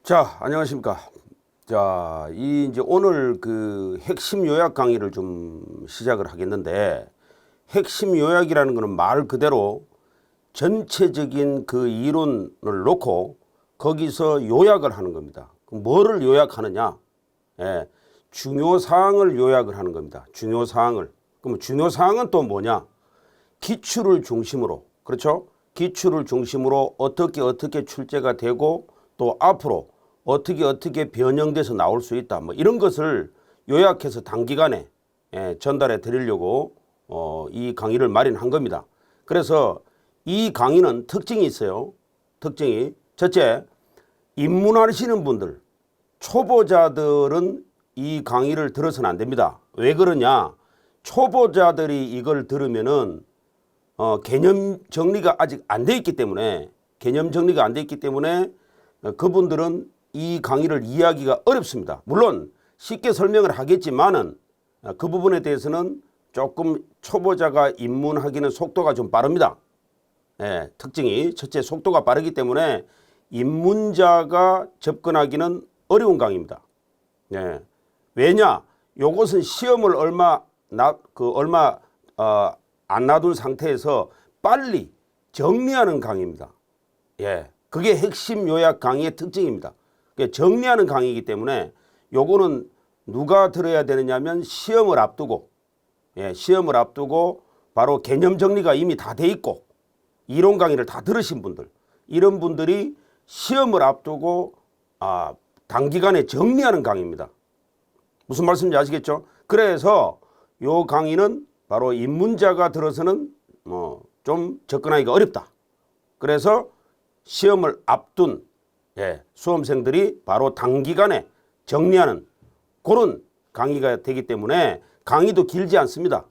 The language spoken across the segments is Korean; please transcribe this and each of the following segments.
자, 안녕하십니까. 자, 이제 오늘 그 핵심 요약 강의를 좀 시작을 하겠는데, 핵심 요약이라는 것은 말 그대로 전체적인 그 이론을 놓고 거기서 요약을 하는 겁니다. 그럼 뭐를 요약하느냐? 예, 중요 사항을 요약을 하는 겁니다. 중요 사항을. 그럼 중요 사항은 또 뭐냐? 기출을 중심으로, 그렇죠? 기출을 중심으로 어떻게 출제가 되고 또 앞으로 어떻게 변형돼서 나올 수 있다. 뭐 이런 것을 요약해서 단기간에 전달해 드리려고 이 강의를 마련한 겁니다. 그래서 이 강의는 특징이 있어요. 특징이 첫째, 입문하시는 분들, 초보자들은 이 강의를 들어서는 안 됩니다. 왜 그러냐? 초보자들이 이걸 들으면은 개념 정리가 아직 안 돼 있기 때문에 그분들은 이 강의를 이해하기가 어렵습니다. 물론 쉽게 설명을 하겠지만은 그 부분에 대해서는 조금 초보자가 입문하기는 속도가 좀 빠릅니다. 특징이 첫째 속도가 빠르기 때문에 입문자가 접근하기는 어려운 강의입니다. 왜냐? 요것은 시험을 얼마 안 놔둔 상태에서 빨리 정리하는 강의입니다. 그게 핵심 요약 강의의 특징입니다. 정리하는 강의이기 때문에 요거는 누가 들어야 되느냐면 시험을 앞두고 바로 개념 정리가 이미 다 돼 있고 이론 강의를 다 들으신 분들, 이런 분들이 시험을 앞두고 단기간에 정리하는 강의입니다. 무슨 말씀인지 아시겠죠? 그래서 요 강의는 바로 입문자가 들어서는 좀 접근하기가 어렵다. 그래서 시험을 앞둔 수험생들이 바로 단기간에 정리하는 그런 강의가 되기 때문에 강의도 길지 않습니다.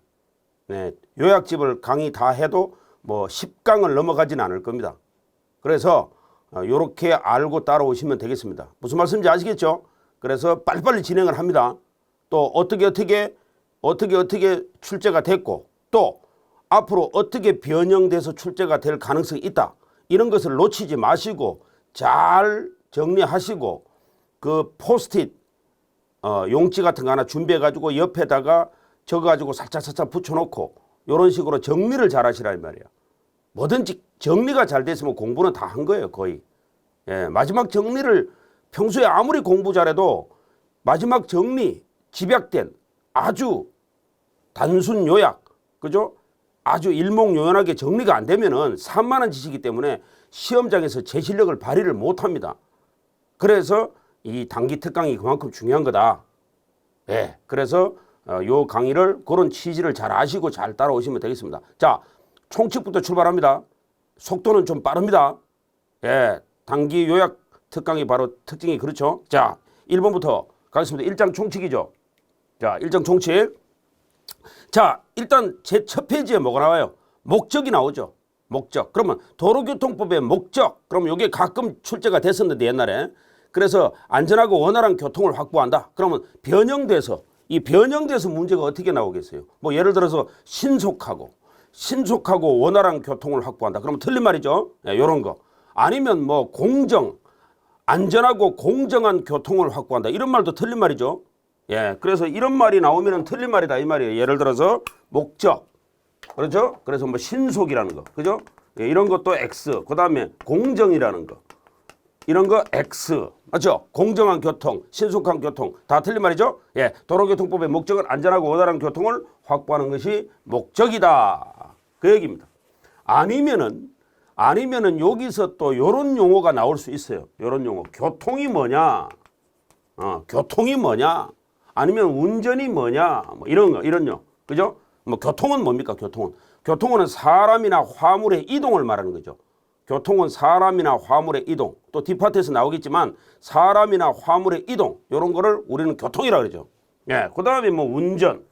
요약집을 강의 다 해도 뭐 10강을 넘어가지는 않을 겁니다. 그래서 이렇게 알고 따라오시면 되겠습니다. 무슨 말씀인지 아시겠죠? 그래서 빨리빨리 진행을 합니다. 또 어떻게 출제가 됐고 또 앞으로 어떻게 변형돼서 출제가 될 가능성이 있다. 이런 것을 놓치지 마시고 잘 정리하시고 그 포스트잇 용지 같은 거 하나 준비해 가지고 옆에다가 적어 가지고 살짝 붙여놓고 이런 식으로 정리를 잘 하시라 이 말이에요. 뭐든지 정리가 잘 됐으면 공부는 다 한 거예요. 거의. 마지막 정리를 평소에 아무리 공부 잘해도 마지막 정리 집약된 아주 단순 요약, 그죠? 아주 일목요연하게 정리가 안 되면은 산만한 지식이기 때문에 시험장에서 제 실력을 발휘를 못 합니다. 그래서 이 단기 특강이 그만큼 중요한 거다. 그래서 요 강의를 그런 취지를 잘 아시고 잘 따라오시면 되겠습니다. 자, 총칙부터 출발합니다. 속도는 좀 빠릅니다. 단기 요약 특강이 바로 특징이 그렇죠. 자, 1번부터 가겠습니다. 1장 총칙이죠. 자, 1장 총칙. 자, 일단 제 첫 페이지에 뭐가 나와요? 목적이 나오죠. 목적. 그러면 도로교통법의 목적. 그러면 이게 가끔 출제가 됐었는데 옛날에. 그래서 안전하고 원활한 교통을 확보한다. 그러면 변형돼서 이 변형돼서 문제가 어떻게 나오겠어요? 뭐 예를 들어서 신속하고 원활한 교통을 확보한다. 그러면 틀린 말이죠. 이런 거. 아니면 뭐 안전하고 공정한 교통을 확보한다. 이런 말도 틀린 말이죠. 그래서 이런 말이 나오면 틀린 말이다 이 말이에요. 예를 들어서 목적, 그렇죠? 그래서 뭐 신속이라는 거, 그죠? 이런 것도 X. 그 다음에 공정이라는 거, 이런 거 X, 맞죠? 공정한 교통, 신속한 교통 다 틀린 말이죠. 도로교통법의 목적은 안전하고 원활한 교통을 확보하는 것이 목적이다. 그 얘기입니다. 아니면은 여기서 또 요런 용어가 나올 수 있어요. 요런 용어. 교통이 뭐냐? 교통이 뭐냐? 아니면 운전이 뭐냐? 뭐 이런요. 그죠? 뭐 교통은 뭡니까? 교통은 사람이나 화물의 이동을 말하는 거죠. 교통은 사람이나 화물의 이동. 또 뒷파트에서 나오겠지만 사람이나 화물의 이동. 이런 거를 우리는 교통이라고 그러죠. 그다음에 뭐 운전,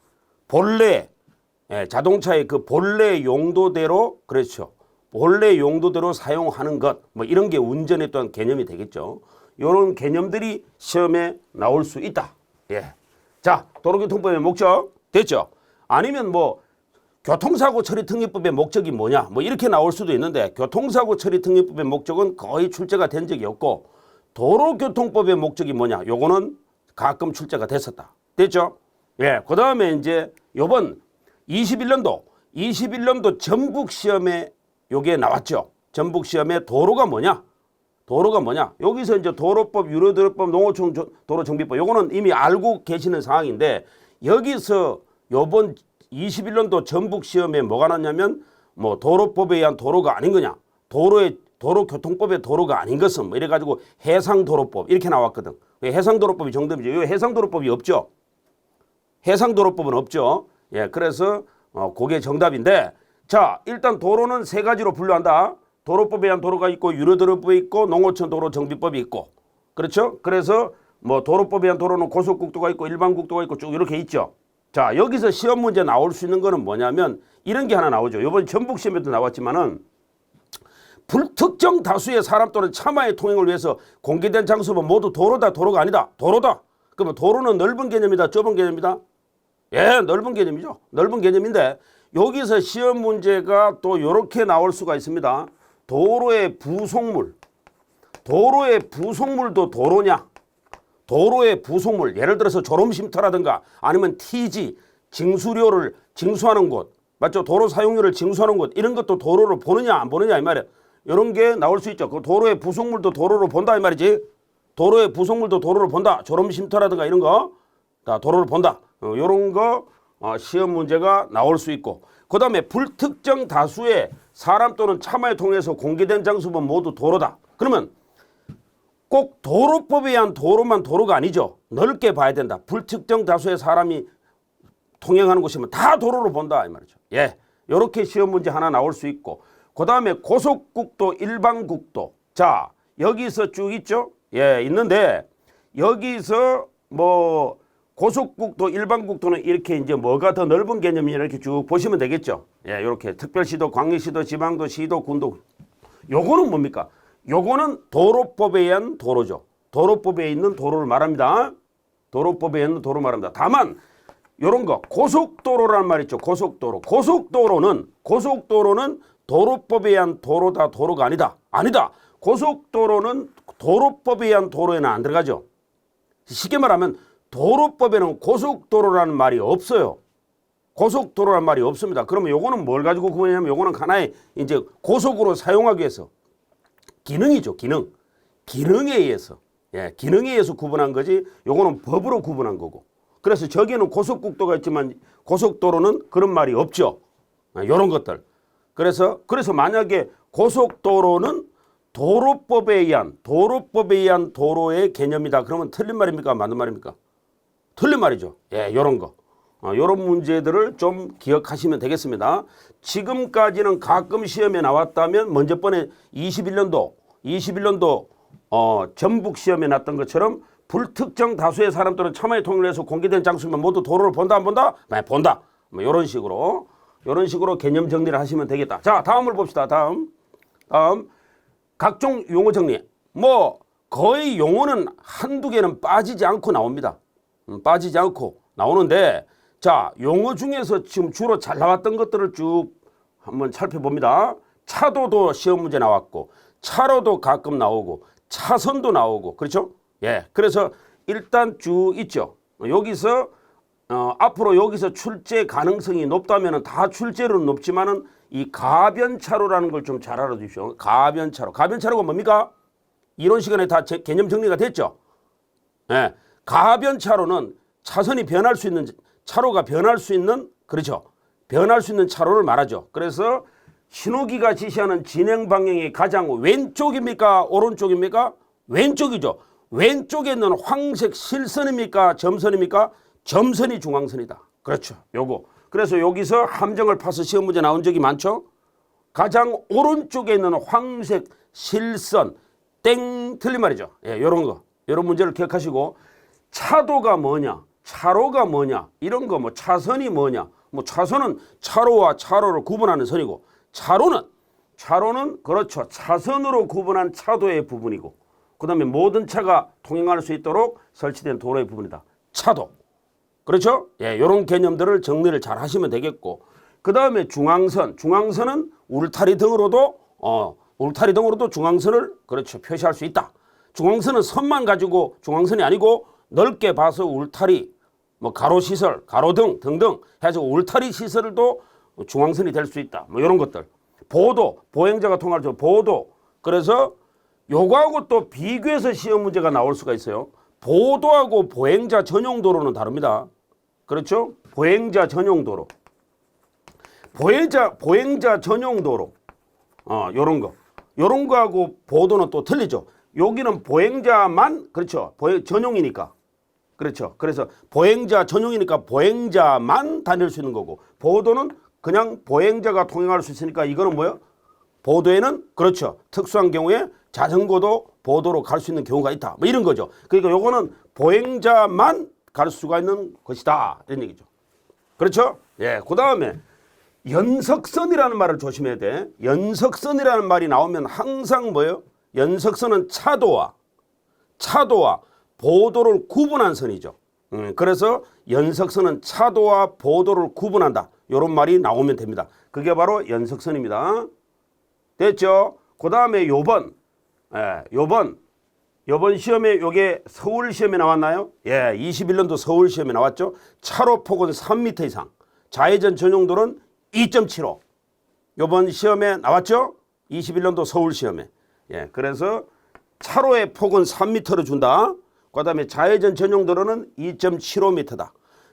본래 자동차의 그 본래 용도대로 그렇죠. 본래 용도대로 사용하는 것. 뭐 이런 게 운전의 또한 개념이 되겠죠. 이런 개념들이 시험에 나올 수 있다. 자, 도로교통법의 목적 됐죠? 아니면 뭐 교통사고 처리 특례법의 목적이 뭐냐? 뭐 이렇게 나올 수도 있는데 교통사고 처리 특례법의 목적은 거의 출제가 된 적이 없고 도로교통법의 목적이 뭐냐? 요거는 가끔 출제가 됐었다. 됐죠? 예. 그 다음에 이제 요번 21년도 전북 시험에 요게 나왔죠. 전북 시험에 도로가 뭐냐? 도로가 뭐냐? 여기서 이제 도로법, 유료도로법, 농어촌 도로정비법 요거는 이미 알고 계시는 사항인데 여기서 요번 21년도 전북 시험에 뭐가 났냐면 뭐 도로법에 의한 도로가 아닌 거냐? 도로교통법의 도로가 아닌 것은 뭐 이래가지고 해상도로법 이렇게 나왔거든. 해상도로법이 정답이죠. 이 해상도로법이 없죠. 해상도로법은 없죠. 예, 그래서 그게 정답인데 자 일단 도로는 세 가지로 분류한다. 도로법에 의한 도로가 있고 유료도로법이 있고 농어촌 도로정비법이 있고 그렇죠. 그래서 뭐 도로법에 의한 도로는 고속국도가 있고 일반국도가 있고 쭉 이렇게 있죠. 자 여기서 시험 문제 나올 수 있는 거는 뭐냐면 이런 게 하나 나오죠. 이번 전북 시험에도 나왔지만은 불특정 다수의 사람 또는 차마의 통행을 위해서 공개된 장소는 모두 도로다 도로가 아니다. 도로다. 그러면 도로는 넓은 개념이다 좁은 개념이다. 예, 넓은 개념이죠. 넓은 개념인데 여기서 시험 문제가 또 이렇게 나올 수가 있습니다. 도로의 부속물도 도로냐? 도로의 부속물 예를 들어서 졸음쉼터라든가 아니면 TG 징수료를 징수하는 곳 맞죠? 도로 사용료를 징수하는 곳 이런 것도 도로를 보느냐 안 보느냐 이 말이에요. 이런 게 나올 수 있죠. 그 도로의 부속물도 도로로 본다 이 말이지. 도로의 부속물도 도로를 본다. 졸음쉼터라든가 이런 거 다 도로를 본다. 이런 거 시험 문제가 나올 수 있고 그 다음에 불특정 다수의 사람 또는 차마에 통해서 공개된 장소는 모두 도로다. 그러면 꼭 도로법에 의한 도로만 도로가 아니죠. 넓게 봐야 된다. 불특정 다수의 사람이 통행하는 곳이면 다 도로로 본다 이 말이죠. 예, 이렇게 시험 문제 하나 나올 수 있고 그 다음에 고속국도, 일반국도. 자 여기서 쭉 있죠. 예, 있는데 여기서 뭐 고속국도, 일반국도는 이렇게 이제 뭐가 더 넓은 개념이냐 이렇게 쭉 보시면 되겠죠. 예, 이렇게 특별시도, 광역시도, 지방도, 시도, 군도. 요거는 뭡니까? 요거는 도로법에 의한 도로죠. 도로법에 있는 도로를 말합니다. 도로법에 있는 도로를 말합니다. 다만 요런 거 고속도로라는 말 있죠. 고속도로. 고속도로는 도로법에 의한 도로다 도로가 아니다. 아니다. 고속도로는 도로법에 의한 도로에는 안 들어가죠. 쉽게 말하면 도로법에는 고속도로라는 말이 없어요. 고속도로라는 말이 없습니다. 그러면 요거는 뭘 가지고 구분하냐면 요거는 하나의 이제 고속으로 사용하기 위해서 기능이죠. 기능에 의해서. 예, 기능에 의해서 구분한 거지 요거는 법으로 구분한 거고. 그래서 저기에는 고속국도가 있지만 고속도로는 그런 말이 없죠. 요런 것들. 그래서 만약에 고속도로는 도로법에 의한 도로의 개념이다. 그러면 틀린 말입니까? 맞는 말입니까? 틀린 말이죠. 예, 요런 거. 요런 문제들을 좀 기억하시면 되겠습니다. 지금까지는 가끔 시험에 나왔다면 먼저 번에 21년도 전북 시험에 났던 것처럼 불특정 다수의 사람 또는 차마의 통일을 해서 공개된 장소면 모두 도로를 본다 안 본다? 네, 본다. 뭐 요런 식으로 개념 정리를 하시면 되겠다. 자, 다음을 봅시다. 다음 각종 용어 정리. 뭐 거의 용어는 한두 개는 빠지지 않고 나옵니다. 빠지지 않고 나오는데 자, 용어 중에서 지금 주로 잘 나왔던 것들을 쭉 한번 살펴봅니다. 차도도 시험 문제 나왔고 차로도 가끔 나오고 차선도 나오고 그렇죠? 예, 그래서 일단 쭉 있죠. 여기서 앞으로 여기서 출제 가능성이 높다면 다 출제로는 높지만은 이 가변차로라는 걸 좀 잘 알아두십시오. 가변차로가 뭡니까? 이론 시간에 다 개념 정리가 됐죠. 예, 가변차로는 차선이 변할 수 있는 차로가 변할 수 있는 그렇죠. 변할 수 있는 차로를 말하죠. 그래서 신호기가 지시하는 진행 방향이 가장 왼쪽입니까? 오른쪽입니까? 왼쪽이죠. 왼쪽에 있는 황색 실선입니까? 점선입니까? 점선이 중앙선이다. 그렇죠. 요거. 그래서 여기서 함정을 파서 시험 문제 나온 적이 많죠. 가장 오른쪽에 있는 황색 실선 땡 틀린 말이죠. 예, 요런 거. 요런 문제를 기억하시고 차도가 뭐냐? 차로가 뭐냐? 이런 거 뭐 차선이 뭐냐? 뭐 차선은 차로와 차로를 구분하는 선이고 차로는 그렇죠. 차선으로 구분한 차도의 부분이고 그다음에 모든 차가 통행할 수 있도록 설치된 도로의 부분이다. 차도. 그렇죠? 예, 이런 개념들을 정리를 잘 하시면 되겠고 그다음에 중앙선은 울타리 등으로도 중앙선을 그렇죠. 표시할 수 있다. 중앙선은 선만 가지고 중앙선이 아니고 넓게 봐서 울타리, 뭐 가로시설, 가로등 등등 해서 울타리 시설도 중앙선이 될 수 있다. 뭐 이런 것들. 보도, 보행자가 통할 때 보도. 그래서 요거하고 또 비교해서 시험 문제가 나올 수가 있어요. 보도하고 보행자 전용 도로는 다릅니다. 그렇죠? 보행자 전용 도로. 보행자 전용 도로. 요런 거. 요런 거하고 보도는 또 틀리죠. 여기는 보행자만, 그렇죠. 전용이니까. 그렇죠. 그래서 보행자 전용이니까 보행자만 다닐 수 있는 거고, 보도는 그냥 보행자가 통행할 수 있으니까 이거는 뭐예요? 보도에는 그렇죠. 특수한 경우에 자전거도 보도로 갈 수 있는 경우가 있다. 뭐 이런 거죠. 그러니까 요거는 보행자만 갈 수가 있는 것이다. 이런 얘기죠. 그렇죠? 예. 그 다음에 연석선이라는 말을 조심해야 돼. 연석선이라는 말이 나오면 항상 뭐예요? 연석선은 차도와 보도를 구분한 선이죠. 그래서 연석선은 차도와 보도를 구분한다. 이런 말이 나오면 됩니다. 그게 바로 연석선입니다. 됐죠? 그 다음에 요번 시험에 요게 서울 시험에 나왔나요? 예, 21년도 서울 시험에 나왔죠. 차로 폭은 3m 이상, 좌회전 전용도로는 2.75. 요번 시험에 나왔죠? 21년도 서울 시험에. 예, 그래서 차로의 폭은 3m를 준다. 그 다음에 좌회전 전용도로는 2.75m다.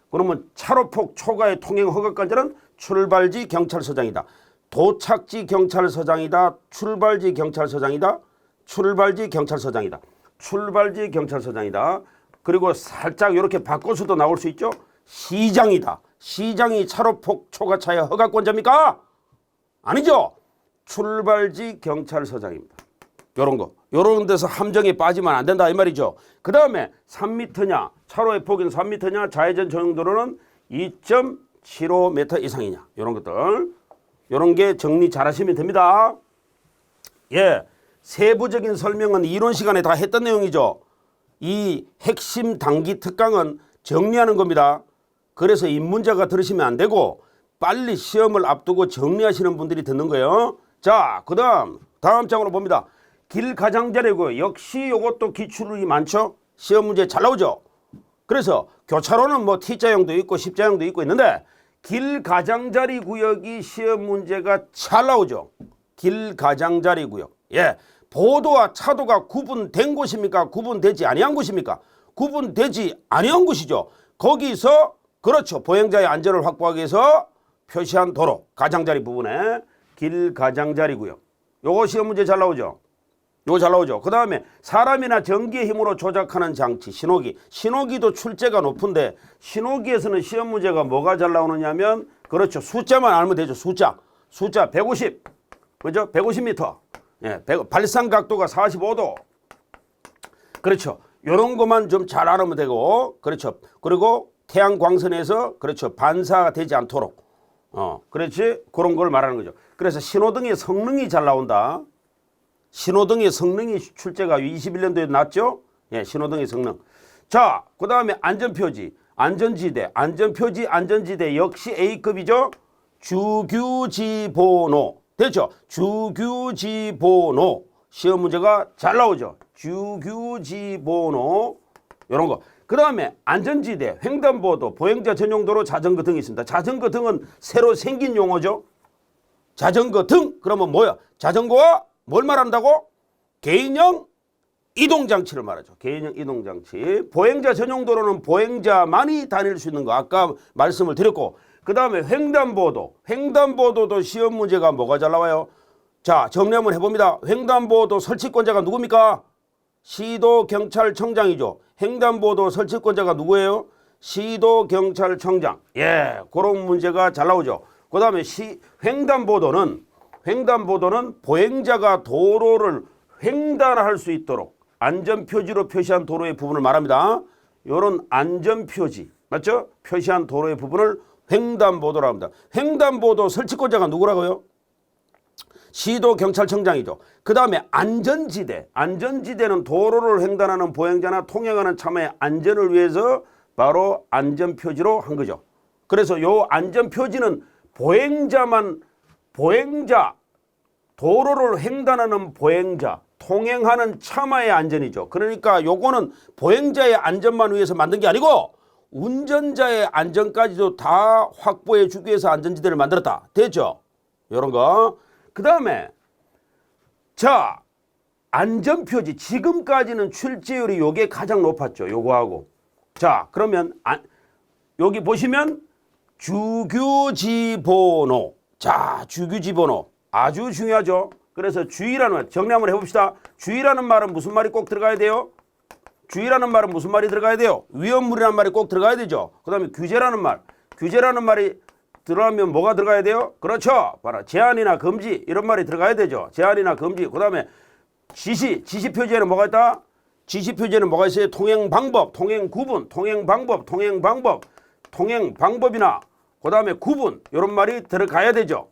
그러면 차로폭 초과의 통행 허가권자는 출발지 경찰서장이다. 도착지 경찰서장이다. 출발지 경찰서장이다. 출발지 경찰서장이다. 출발지 경찰서장이다. 그리고 살짝 이렇게 바꿔서도 나올 수 있죠. 시장이다. 시장이 차로폭 초과차의 허가권자입니까? 아니죠. 출발지 경찰서장입니다. 요런 거. 요런 데서 함정에 빠지면 안 된다 이 말이죠. 그 다음에 3m냐, 차로의 폭은 3m냐, 좌회전 전용도로는 2.75m 이상이냐. 요런 것들. 요런 게 정리 잘 하시면 됩니다. 예. 세부적인 설명은 이론 시간에 다 했던 내용이죠. 이 핵심 단기 특강은 정리하는 겁니다. 그래서 입문자가 들으시면 안 되고 빨리 시험을 앞두고 정리하시는 분들이 듣는 거예요. 자, 다음 장으로 봅니다. 길가장자리고 역시 이것도 기출이 많죠. 시험 문제 잘 나오죠. 그래서 교차로는 뭐 T자형도 있고 십자형도 있고 있는데 길가장자리 구역이 시험 문제가 잘 나오죠. 길가장자리 구역. 예, 보도와 차도가 구분된 곳입니까? 구분되지 아니한 곳입니까? 구분되지 아니한 곳이죠. 거기서 그렇죠. 보행자의 안전을 확보하기 위해서 표시한 도로, 가장자리 부분에 길가장자리 구역. 요거 시험 문제 잘 나오죠. 요거 잘 나오죠. 그 다음에 사람이나 전기의 힘으로 조작하는 장치, 신호기. 신호기도 출제가 높은데 신호기에서는 시험 문제가 뭐가 잘 나오느냐면 그렇죠. 숫자만 알면 되죠. 숫자 150. 그죠? 150m. 예, 발상 각도가 45도. 그렇죠. 요런 것만 좀 잘 알으면 되고, 그렇죠. 그리고 태양 광선에서 그렇죠. 반사가 되지 않도록. 그렇지. 그런 걸 말하는 거죠. 그래서 신호등의 성능이 잘 나온다. 신호등의 성능이 출제가 21년도에 났죠. 예, 신호등의 성능. 자, 그 다음에 안전표지, 안전지대, 안전표지, 안전지대 역시 A급이죠. 주규지번호. 됐죠? 주규지번호. 시험 문제가 잘 나오죠. 주규지번호. 이런 거. 그 다음에 안전지대, 횡단보도, 보행자 전용도로 자전거 등이 있습니다. 자전거 등은 새로 생긴 용어죠. 자전거 등. 그러면 뭐야? 자전거와 뭘 말한다고? 개인형 이동장치를 말하죠. 개인형 이동장치. 보행자 전용도로는 보행자만이 다닐 수 있는 거 아까 말씀을 드렸고, 그 다음에 횡단보도. 횡단보도도 시험 문제가 뭐가 잘 나와요? 자, 정리 한번 해봅니다. 횡단보도 설치권자가 누굽니까? 시도경찰청장이죠. 횡단보도 설치권자가 누구예요? 시도경찰청장. 예, 그런 문제가 잘 나오죠. 그 다음에 횡단보도는 보행자가 도로를 횡단할 수 있도록 안전표지로 표시한 도로의 부분을 말합니다. 이런 안전표지, 맞죠? 표시한 도로의 부분을 횡단보도라고 합니다. 횡단보도 설치권자가 누구라고요? 시도경찰청장이죠. 그 다음에 안전지대. 안전지대는 도로를 횡단하는 보행자나 통행하는 차량의 안전을 위해서 바로 안전표지로 한 거죠. 그래서 요 안전표지는 보행자, 도로를 횡단하는 보행자, 통행하는 차마의 안전이죠. 그러니까 요거는 보행자의 안전만 위해서 만든 게 아니고 운전자의 안전까지도 다 확보해 주기 위해서 안전지대를 만들었다. 됐죠? 요런 거. 그 다음에 자, 안전표지. 지금까지는 출제율이 요게 가장 높았죠. 요거하고. 자, 그러면 여기 보시면 주규지 번호. 자, 주규지 번호. 아주 중요하죠. 그래서 주의라는 말, 정리 한번 해봅시다. 주의라는 말은 무슨 말이 꼭 들어가야 돼요? 주의라는 말은 무슨 말이 들어가야 돼요? 위험물이라는 말이 꼭 들어가야 되죠. 그 다음에 규제라는 말. 규제라는 말이 들어가면 뭐가 들어가야 돼요? 그렇죠. 바로 제한이나 금지 이런 말이 들어가야 되죠. 제한이나 금지. 그 다음에 지시 표지에는 뭐가 있다? 지시 표지에는 뭐가 있어요? 통행 방법, 통행 구분, 통행 방법, 통행 방법, 통행 방법이나 그 다음에 구분 이런 말이 들어가야 되죠.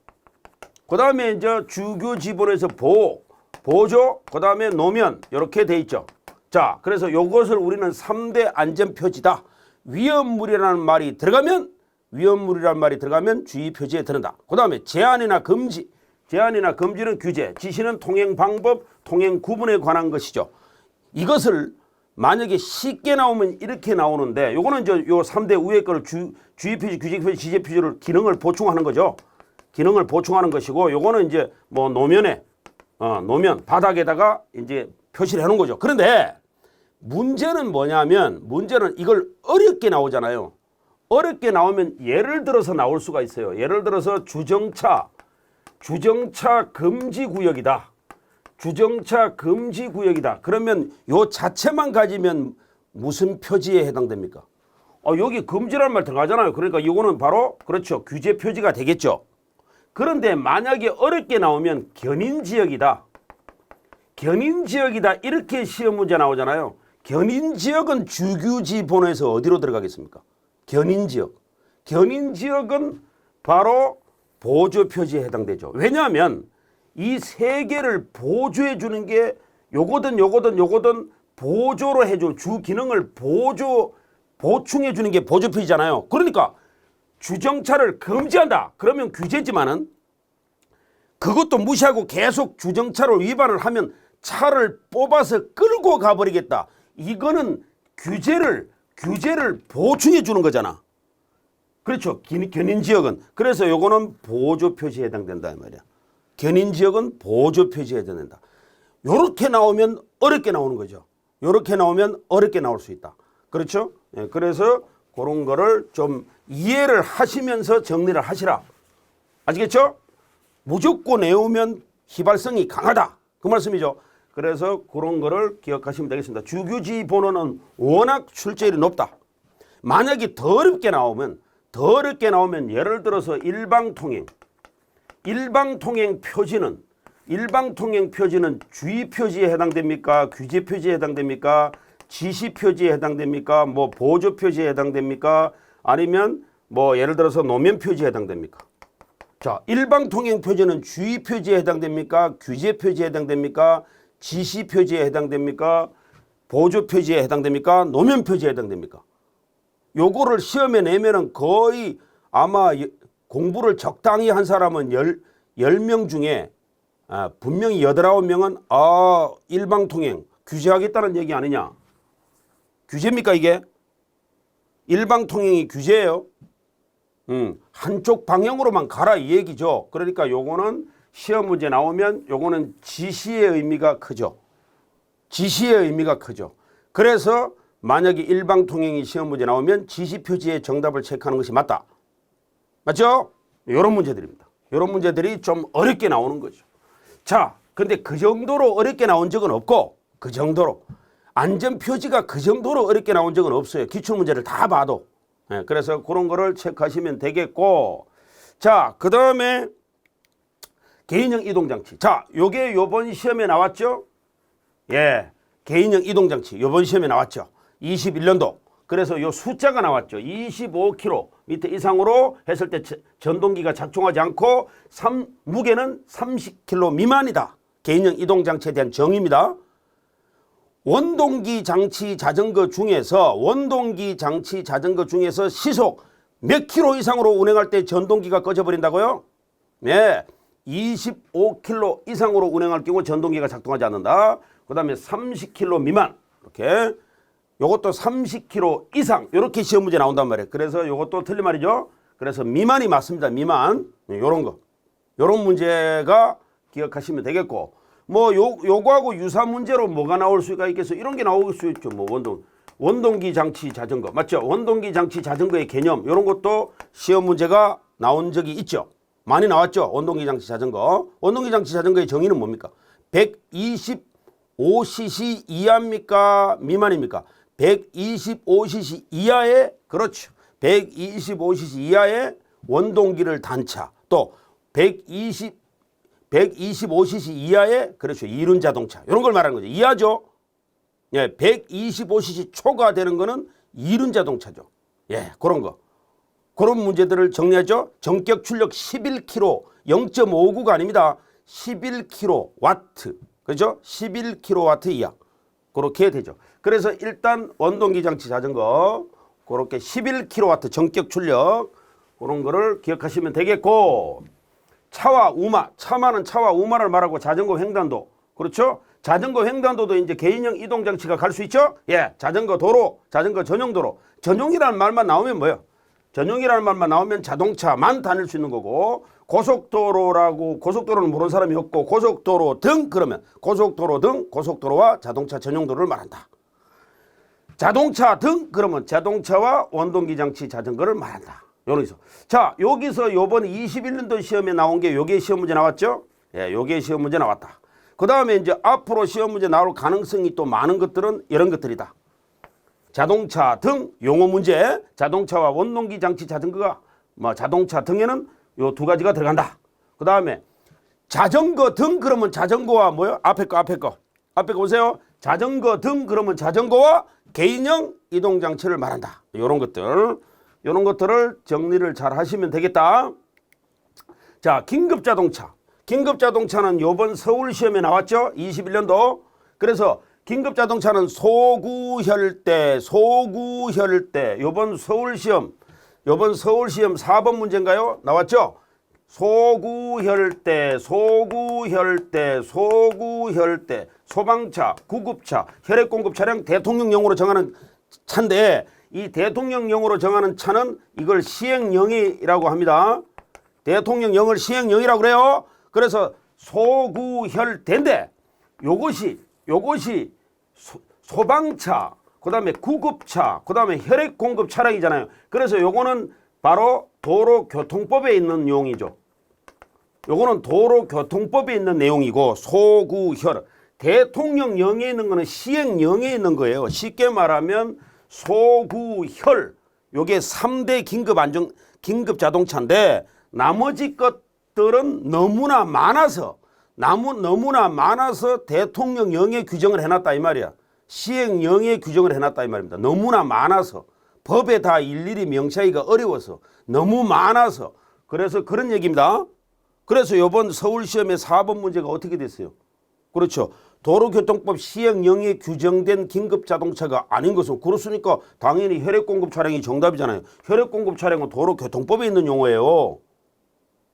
그 다음에 이제 주교 지번에서 보조, 그 다음에 노면 이렇게 돼 있죠. 자, 그래서 이것을 우리는 3대 안전표지다. 위험물이라는 말이 들어가면 주의 표지에 들어간다. 그 다음에 제한이나 금지는 규제, 지시는 통행 방법, 통행 구분에 관한 것이죠. 이것을 만약에 쉽게 나오면 이렇게 나오는데 요거는 이제 요 3대 위의 거를 주의 표지, 규제 표지, 지시 표지를 기능을 보충하는 거죠. 기능을 보충하는 것이고 요거는 이제 뭐 노면 바닥에다가 이제 표시를 해 놓은 거죠. 그런데 문제는 뭐냐면 문제는 이걸 어렵게 나오잖아요. 어렵게 나오면 예를 들어서 나올 수가 있어요. 예를 들어서 주정차 금지 구역이다. 주정차 금지 구역이다. 그러면 요 자체만 가지면 무슨 표지에 해당됩니까? 여기 금지라는 말 들어가잖아요. 그러니까 이거는 바로 그렇죠. 규제 표지가 되겠죠. 그런데 만약에 어렵게 나오면 견인지역이다. 견인지역이다. 이렇게 시험 문제 나오잖아요. 견인지역은 주규지 번호에서 어디로 들어가겠습니까? 견인지역. 견인지역은 바로 보조표지에 해당되죠. 왜냐하면 이 세 개를 보조해 주는 게 요거든 보조로 해줘. 주 기능을 보충해 주는 게 보조표지잖아요. 그러니까 주정차를 금지한다. 그러면 규제지만은 그것도 무시하고 계속 주정차를 위반을 하면 차를 뽑아서 끌고 가버리겠다. 이거는 규제를 보충해 주는 거잖아. 그렇죠. 견인지역은. 그래서 요거는 보조표지에 해당된다 이 말이야. 견인지역은 보조표지에 해당된다. 요렇게 나오면 어렵게 나오는 거죠. 요렇게 나오면 어렵게 나올 수 있다. 그렇죠? 예, 그래서 그런 거를 좀 이해를 하시면서 정리를 하시라. 아시겠죠? 무조건 외우면 휘발성이 강하다. 그 말씀이죠. 그래서 그런 거를 기억하시면 되겠습니다. 주규지 번호는 워낙 출제율이 높다. 만약에 더 어렵게 나오면 예를 들어서 일방통행 표지는 주의 표지에 해당됩니까? 규제 표지에 해당됩니까? 지시 표지에 해당됩니까? 뭐 보조 표지에 해당됩니까? 아니면 뭐 예를 들어서 노면 표지에 해당됩니까? 자, 일방통행 표지는 주의 표지에 해당됩니까? 규제 표지에 해당됩니까? 지시 표지에 해당됩니까? 보조 표지에 해당됩니까? 노면 표지에 해당됩니까? 요거를 시험에 내면은 거의 아마 공부를 적당히 한 사람은 10명 중에 분명히 8, 9명은 일방통행 규제하겠다는 얘기 아니냐. 규제입니까 이게? 일방통행이 규제예요. 한쪽 방향으로만 가라 이 얘기죠. 그러니까 요거는 시험 문제 나오면 요거는 지시의 의미가 크죠. 지시의 의미가 크죠. 그래서 만약에 일방통행이 시험 문제 나오면 지시 표지의 정답을 체크하는 것이 맞다. 맞죠? 이런 문제들입니다. 이런 문제들이 좀 어렵게 나오는 거죠. 자, 근데 그 정도로 어렵게 나온 적은 없고 그 정도로 안전표지가 그 정도로 어렵게 나온 적은 없어요. 기출문제를 다 봐도. 예, 그래서 그런 거를 체크하시면 되겠고, 자, 그 다음에 개인형 이동장치. 자, 요게 요번 시험에 나왔죠? 예, 개인형 이동장치 요번 시험에 나왔죠. 21년도. 그래서 요 숫자가 나왔죠. 25km 이상으로 했을 때 전동기가 작동하지 않고 무게는 30kg 미만이다. 개인형 이동장치에 대한 정의입니다. 원동기 장치 자전거 중에서 시속 몇 킬로 이상으로 운행할 때 전동기가 꺼져버린다고요? 네, 25km 이상으로 운행할 경우 전동기가 작동하지 않는다. 그 다음에 30km 미만 이렇게 요것도 30km 이상 이렇게 시험 문제 나온단 말이에요. 그래서 요것도 틀린 말이죠. 그래서 미만이 맞습니다. 미만 요런 거 요런 문제가 기억하시면 되겠고 뭐 요거하고 유사한 문제로 뭐가 나올 수가 있겠어요. 이런 게 나올 수 있죠. 뭐 원동기 장치 자전거 맞죠? 원동기 장치 자전거의 개념 이런 것도 시험 문제가 나온 적이 있죠. 많이 나왔죠. 원동기 장치 자전거. 원동기 장치 자전거의 정의는 뭡니까? 125cc 이하입니까? 미만입니까? 125cc 이하의 그렇죠. 125cc 이하의 원동기를 단 차. 또 125cc 이하의 그렇죠. 이륜 자동차. 이런 걸 말하는 거죠. 이하죠. 예, 125cc 초과되는 거는 이륜 자동차죠. 예, 그런 거. 그런 문제들을 정리하죠. 전격 출력 11kW, 0.59가 아닙니다. 11kW. 그죠? 11kW 이하. 그렇게 되죠. 그래서 일단 원동기 장치 자전거 그렇게 11kW 전격 출력 그런 거를 기억하시면 되겠고 차와 우마, 차마는 차와 우마를 말하고 자전거 횡단도 그렇죠? 자전거 횡단도도 이제 개인형 이동 장치가 갈 수 있죠? 예, 자전거 도로, 자전거 전용 도로. 전용이라는 말만 나오면 뭐예요? 전용이라는 말만 나오면 자동차만 다닐 수 있는 거고 고속도로라고 고속도로는 모르는 사람이 없고 고속도로 등 그러면 고속도로 등 고속도로와 자동차 전용도로를 말한다. 자동차 등 그러면 자동차와 원동기 장치 자전거를 말한다. 여기서 자 여기서 요번 21년도 시험에 나온 게 요게 시험 문제 나왔죠? 예, 요게 시험 문제 나왔다. 그 다음에 이제 앞으로 시험 문제 나올 가능성이 또 많은 것들은 이런 것들이다. 자동차 등 용어 문제, 자동차와 원동기 장치 자전거가 뭐 자동차 등에는 요 두 가지가 들어간다. 그 다음에 자전거 등 그러면 자전거와 뭐요? 앞에 거 보세요. 자전거 등 그러면 자전거와 개인형 이동 장치를 말한다. 요런 것들을 정리를 잘 하시면 되겠다. 자, 긴급 자동차. 긴급 자동차는 요번 서울 시험에 나왔죠? 21년도. 그래서 긴급 자동차는 소구혈대 요번 서울 시험 4번 문제인가요? 나왔죠? 소구혈대 소방차, 구급차, 혈액공급 차량 대통령령으로 정하는 차인데 이 대통령령으로 정하는 차는 이걸 시행령이라고 합니다. 대통령령을 시행령이라고 그래요. 그래서 소구혈대인데 요것이 소방차, 그 다음에 구급차, 그 다음에 혈액공급 차량이잖아요. 그래서 요거는 바로 도로교통법에 있는 용이죠. 요거는 도로교통법에 있는 내용이고 소구혈. 대통령령에 있는 거는 시행령에 있는 거예요. 쉽게 말하면 소구혈. 요게 3대 긴급 자동차인데 나머지 것들은 너무나 많아서 대통령령에 규정을 해놨다 이 말이야. 시행령에 규정을 해놨다 이 말입니다. 너무나 많아서 법에 다 일일이 명시하기가 어려워서 너무 많아서 그래서 그런 얘기입니다. 그래서 이번 서울시험의 4번 문제가 어떻게 됐어요? 그렇죠. 도로교통법 시행령에 규정된 긴급자동차가 아닌 것은 그렇습니까? 당연히 혈액공급 차량이 정답이잖아요. 혈액공급 차량은 도로교통법에 있는 용어예요.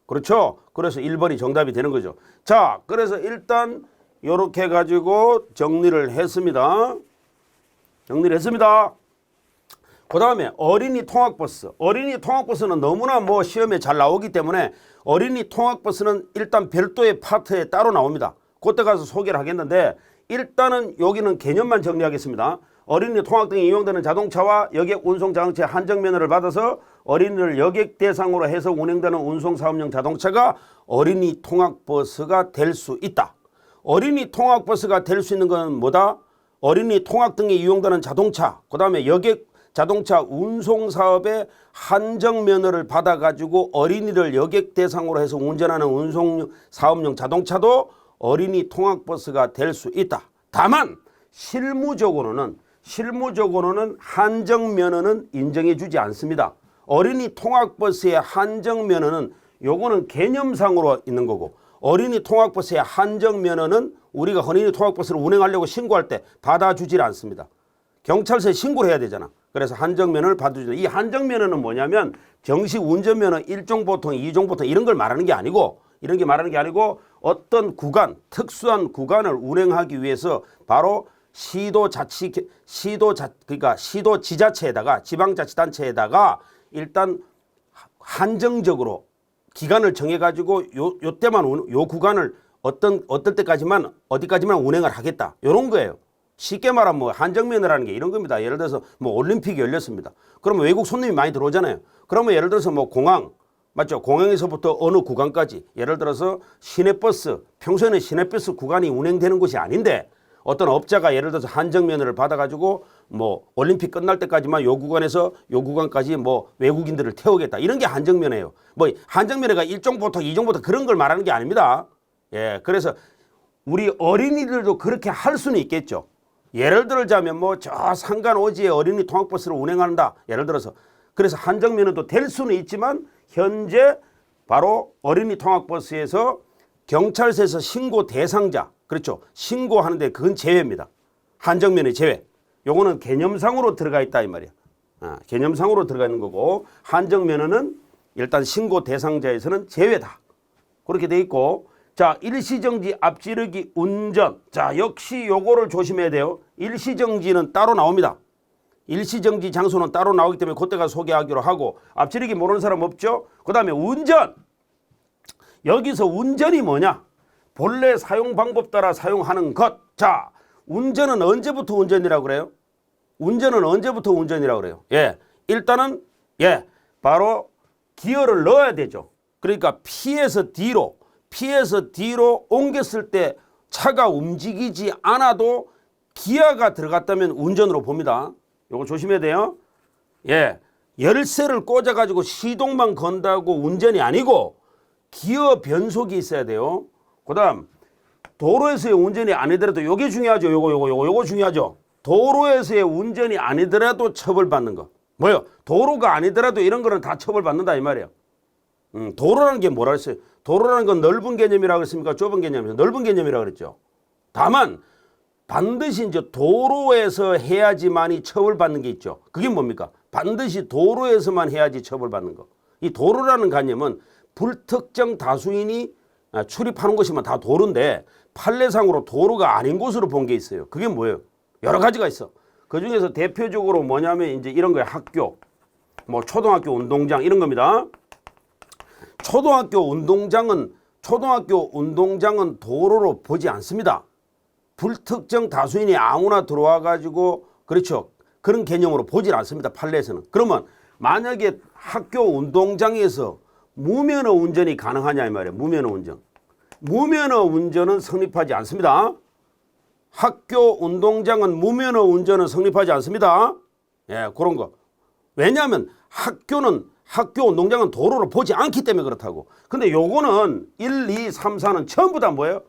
그렇죠? 그래서 1번이 정답이 되는 거죠. 자, 그래서 일단 이렇게 해가지고 정리를 했습니다. 그 다음에 어린이 통학버스. 어린이 통학버스는 너무나 뭐 시험에 잘 나오기 때문에 어린이 통학버스는 일단 별도의 파트에 따로 나옵니다. 그때 가서 소개를 하겠는데 일단은 여기는 개념만 정리하겠습니다. 어린이 통학 등에 이용되는 자동차와 여객 운송 자동차의 한정면허를 받아서 어린이를 여객 대상으로 해서 운행되는 운송사업용 자동차가 어린이 통학버스가 될 수 있다. 어린이 통학버스가 될 수 있는 건 뭐다? 어린이 통학 등에 이용되는 자동차, 그 다음에 여객 자동차 운송사업의 한정면허를 받아가지고 어린이를 여객 대상으로 해서 운전하는 운송사업용 자동차도 어린이 통학버스가 될 수 있다. 다만 실무적으로는 한정면허는 인정해 주지 않습니다. 어린이 통학버스의 한정면허는 요거는 개념상으로 있는 거고 어린이 통학버스의 한정면허는 우리가 어린이 통학버스를 운행하려고 신고할 때 받아주질 않습니다. 경찰서에 신고를 해야 되잖아. 그래서 한정면허를 받아주죠. 이 한정면허는 뭐냐면 정식 운전면허 1종 보통, 2종 보통 이런 걸 말하는 게 아니고 이런 게 말하는 게 아니고 어떤 구간, 특수한 구간을 운행하기 위해서 바로 그러니까 시도지자체에다가 지방자치단체에다가 일단 한정적으로 기간을 정해가지고 요 때만 요 구간을 어떨 때까지만 어디까지만 운행을 하겠다 이런 거예요. 쉽게 말하면 뭐 한정면허라는 게 이런 겁니다. 예를 들어서 뭐 올림픽이 열렸습니다. 그러면 외국 손님이 많이 들어오잖아요. 그러면 예를 들어서 뭐 공항 맞죠? 공항에서부터 어느 구간까지 예를 들어서 시내버스 평소에는 시내버스 구간이 운행되는 곳이 아닌데 어떤 업자가 예를 들어서 한정면허를 받아가지고 뭐 올림픽 끝날 때까지만 요 구간에서 요 구간까지 뭐 외국인들을 태우겠다 이런 게 한정면허예요. 뭐 한정면허가 1종부터 2종부터 그런 걸 말하는 게 아닙니다. 예, 그래서 우리 어린이들도 그렇게 할 수는 있겠죠. 예를 들자면 뭐 저 산간 오지에 어린이 통학버스를 운행한다. 예를 들어서 그래서 한정면허도 될 수는 있지만 현재 바로 어린이 통학버스에서 경찰서에서 신고 대상자 그렇죠. 신고하는데 그건 제외입니다. 한정면허 제외. 요거는 개념상으로 들어가 있다 이 말이야. 개념상으로 들어가 있는 거고 한정면허는 일단 신고 대상자에서는 제외다. 그렇게 돼 있고 자 일시정지 앞지르기 운전 자 역시 요거를 조심해야 돼요. 일시정지는 따로 나옵니다. 일시정지 장소는 따로 나오기 때문에 그때가 소개하기로 하고 앞지르기 모르는 사람 없죠. 그 다음에 운전 여기서 운전이 뭐냐 본래 사용 방법 따라 사용하는 것. 자 운전은 언제부터 운전이라고 그래요? 운전은 언제부터 운전이라고 그래요? 예, 일단은 예 바로 기어를 넣어야 되죠. 그러니까 피해서 뒤로 옮겼을 때 차가 움직이지 않아도 기어가 들어갔다면 운전으로 봅니다. 요거 조심해야 돼요. 예, 열쇠를 꽂아가지고 시동만 건다고 운전이 아니고 기어 변속이 있어야 돼요. 그 다음 도로에서의 운전이 아니더라도 요게 중요하죠. 요거 중요하죠. 도로에서의 운전이 아니더라도 처벌받는 거. 뭐요? 도로가 아니더라도 이런 거는 다 처벌받는다 이 말이에요. 도로라는 게 뭐라 했어요? 도로라는 건 넓은 개념이라고 했습니까? 좁은 개념이죠. 넓은 개념이라고 그랬죠. 다만 반드시 이제 도로에서 해야지만이 처벌받는 게 있죠. 그게 뭡니까? 반드시 도로에서만 해야지 처벌받는 거. 이 도로라는 개념은 불특정 다수인이 출입하는 곳이면 다 도로인데 판례상으로 도로가 아닌 곳으로 본 게 있어요. 그게 뭐예요? 여러 가지가 있어. 그 중에서 대표적으로 뭐냐면 이제 이런 거예요. 학교, 뭐 초등학교 운동장 이런 겁니다. 초등학교 운동장은 도로로 보지 않습니다. 불특정 다수인이 아무나 들어와 가지고 그렇죠. 그런 개념으로 보질 않습니다. 판례에서는. 그러면 만약에 학교 운동장에서 무면허 운전이 가능하냐 이 말이에요. 무면허 운전. 무면허 운전은 성립하지 않습니다. 학교 운동장은 무면허 운전은 성립하지 않습니다. 예, 그런 거. 왜냐하면 학교 운동장은 도로로 보지 않기 때문에 그렇다고. 근데 요거는 1, 2, 3, 4는 전부 다 뭐예요?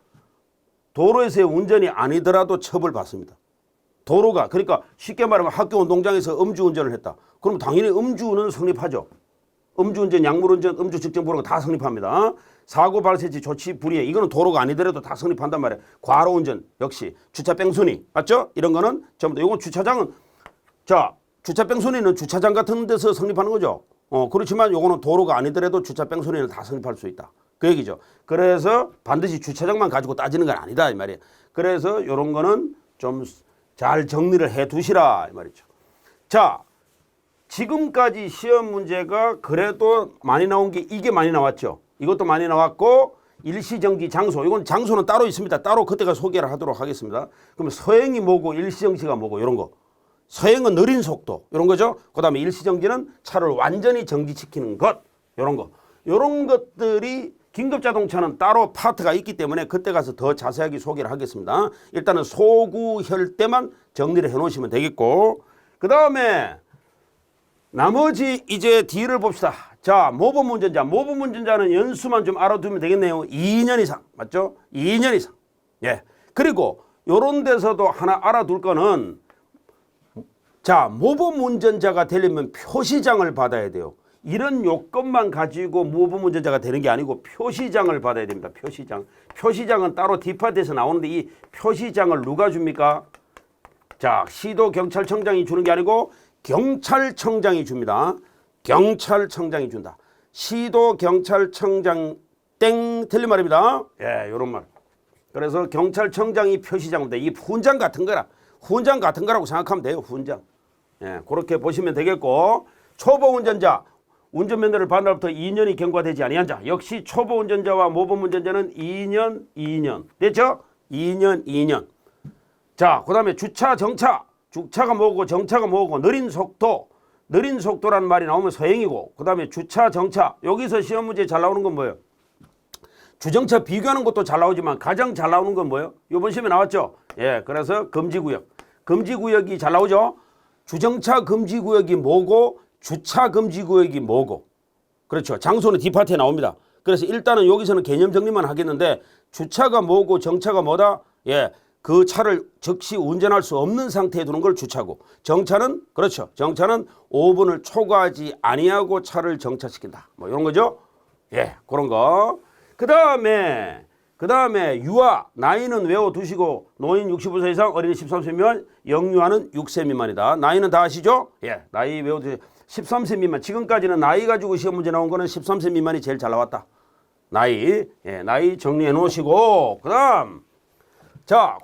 도로에서의 운전이 아니더라도 처벌받습니다. 도로가 그러니까 쉽게 말하면 학교 운동장에서 음주운전을 했다. 그럼 당연히 음주는 성립하죠. 음주운전, 약물운전, 음주 측정 불허가 다 성립합니다. 사고 발생시 조치 불이해 이거는 도로가 아니더라도 다 성립한단 말이에요. 과로운전 역시 주차 뺑소니 맞죠? 이런 거는 전부 다 이건 주차장은 자 주차 뺑소니는 주차장 같은 데서 성립하는 거죠. 그렇지만 요거는 도로가 아니더라도 주차 뺑소니는 다 성립할 수 있다. 그 얘기죠. 그래서 반드시 주차장만 가지고 따지는 건 아니다 이 말이에요. 그래서 요런 거는 좀 잘 정리를 해 두시라 이 말이죠. 자, 지금까지 시험 문제가 그래도 많이 나온 게 이게 많이 나왔죠. 이것도 많이 나왔고 일시정지 장소 이건 장소는 따로 있습니다. 따로 그때가 소개를 하도록 하겠습니다. 그러면 서행이 뭐고 일시정지가 뭐고 이런 거. 서행은 느린 속도 이런 거죠. 그 다음에 일시정지는 차를 완전히 정지시키는 것 이런 거. 이런 것들이 긴급자동차는 따로 파트가 있기 때문에 그때 가서 더 자세하게 소개를 하겠습니다. 일단은 소구혈 때만 정리를 해 놓으시면 되겠고 그 다음에 나머지 이제 뒤를 봅시다. 자, 모범운전자. 모범운전자는 연수만 좀 알아두면 되겠네요. 2년 이상. 맞죠? 2년 이상. 예. 그리고 요런 데서도 하나 알아둘 거는 자, 모범운전자가 되려면 표시장을 받아야 돼요. 이런 요건만 가지고 모범운전자가 되는 게 아니고 표시장을 받아야 됩니다. 표시장. 표시장은 따로 뒷파트에서 나오는데 이 표시장을 누가 줍니까? 자, 시도경찰청장이 주는 게 아니고 경찰청장이 줍니다. 경찰청장이 준다. 시도경찰청장 땡 틀린 말입니다. 예, 요런 말. 그래서 경찰청장이 표시장인데 이 훈장 같은 거라. 훈장 같은 거라고 생각하면 돼요. 훈장. 예, 그렇게 보시면 되겠고 초보 운전자 운전면허를 받은 날부터 2년이 경과되지 아니한 자 역시 초보 운전자와 모범 운전자는 2년 됐죠? 2년 자 그다음에 주차 정차 주차가 뭐고 정차가 뭐고 느린 속도라는 말이 나오면 서행이고 그다음에 주차 정차 여기서 시험 문제 잘 나오는 건 뭐예요? 주정차 비교하는 것도 잘 나오지만 가장 잘 나오는 건 뭐예요? 이번 시험에 나왔죠? 예, 그래서 금지구역이 잘 나오죠? 주정차 금지구역이 뭐고 주차 금지구역이 뭐고 그렇죠. 장소는 뒷파트에 나옵니다. 그래서 일단은 여기서는 개념 정리만 하겠는데 주차가 뭐고 정차가 뭐다? 예, 그 차를 즉시 운전할 수 없는 상태에 두는 걸 주차고 정차는 그렇죠. 정차는 5분을 초과하지 아니하고 차를 정차시킨다. 뭐 이런 거죠. 예, 그런 거. 그 다음에 유아 나이는 외워두시고 노인 65세 이상 어린이 13세 미만 영유아는 6세 미만이다. 나이는 다 아시죠? 예, 나이 외워두세요. 13세 미만 지금까지는 나이 가지고 시험 문제 나온 거는 13세 미만이 제일 잘 나왔다. 나이 예, 나이 정리해 놓으시고 그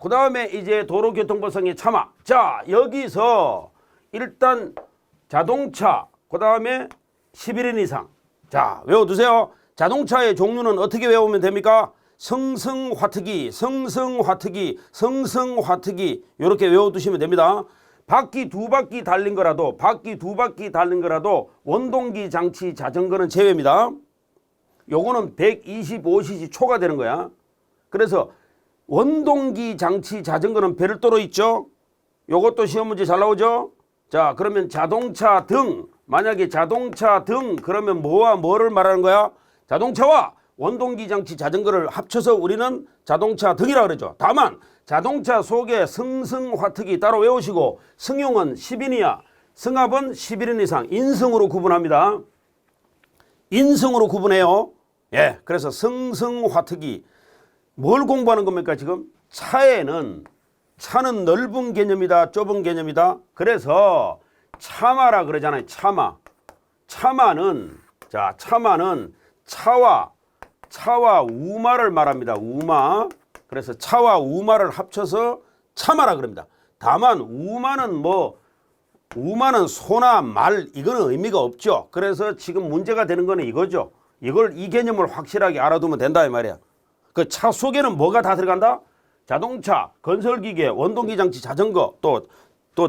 다음에 이제 도로교통법상의 차마 자 여기서 일단 자동차 그 다음에 11인 이상 자 외워두세요. 자동차의 종류는 어떻게 외우면 됩니까? 성성화특기 이렇게 외워두시면 됩니다. 바퀴 두 바퀴 달린 거라도 원동기 장치 자전거는 제외입니다. 요거는 125cc 초과되는 거야. 그래서 원동기 장치 자전거는 별도로 있죠. 요것도 시험 문제 잘 나오죠. 자 그러면 자동차 등 만약에 자동차 등 그러면 뭐와 뭐를 말하는 거야? 자동차와 원동기 장치 자전거를 합쳐서 우리는 자동차 등이라고 그러죠. 다만 자동차 속에 승승화특기 따로 외우시고 승용은 10인 이하 승합은 11인 이상 인승으로 구분합니다. 인승으로 구분해요. 예, 그래서 승승화특기 뭘 공부하는 겁니까 지금? 차는 넓은 개념이다 좁은 개념이다. 그래서 차마라 그러잖아요. 차마는 차와 우마를 말합니다. 우마. 그래서 차와 우마를 합쳐서 차마라 그럽니다. 다만 우마는 소나 말 이거는 의미가 없죠. 그래서 지금 문제가 되는 거는 이거죠. 이 개념을 확실하게 알아두면 된다 이 말이야. 그 차 속에는 뭐가 다 들어간다? 자동차, 건설기계, 원동기 장치, 자전거 또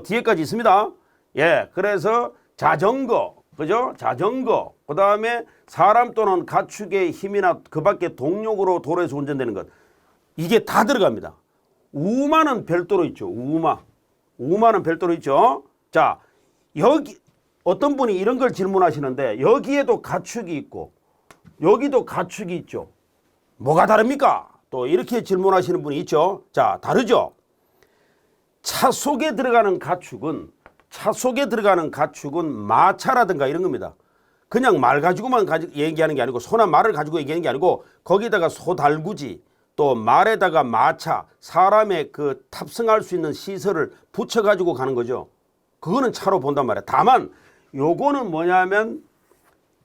뒤에까지 있습니다. 예, 그래서 자전거, 그죠? 자전거. 그 다음에 사람 또는 가축의 힘이나 그 밖에 동력으로 도로에서 운전되는 것. 이게 다 들어갑니다. 우마는 별도로 있죠. 우마는 별도로 있죠. 자, 여기 어떤 분이 이런 걸 질문하시는데 여기에도 가축이 있고 여기도 가축이 있죠. 뭐가 다릅니까? 또 이렇게 질문하시는 분이 있죠. 자, 다르죠. 차 속에 들어가는 가축은 마차라든가 이런 겁니다. 그냥 말 가지고만 얘기하는 게 아니고 소나 말을 가지고 얘기하는 게 아니고 거기다가 소달구지 또 말에다가 마차 사람의 그 탑승할 수 있는 시설을 붙여가지고 가는 거죠. 그거는 차로 본단 말이야. 다만 요거는 뭐냐면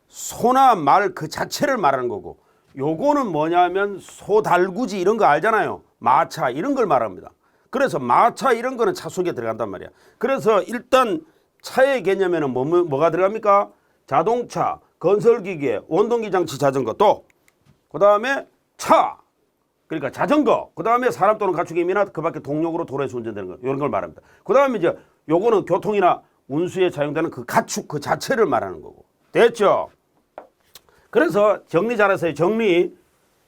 소나 말 그 자체를 말하는 거고 요거는 뭐냐면 소달구지 이런 거 알잖아요. 마차 이런 걸 말합니다. 그래서 마차 이런 거는 차 속에 들어간단 말이야. 그래서 일단 차의 개념에는 뭐가 들어갑니까? 자동차, 건설기계, 원동기 장치 자전거 또 그 다음에 차 그러니까 자전거 그 다음에 사람 또는 가축의 힘이나 그 밖에 동력으로 도로에서 운전되는 거 이런 걸 말합니다. 그 다음에 이제 요거는 교통이나 운수에 사용되는 그 가축 그 자체를 말하는 거고 됐죠? 그래서 정리 잘하세요.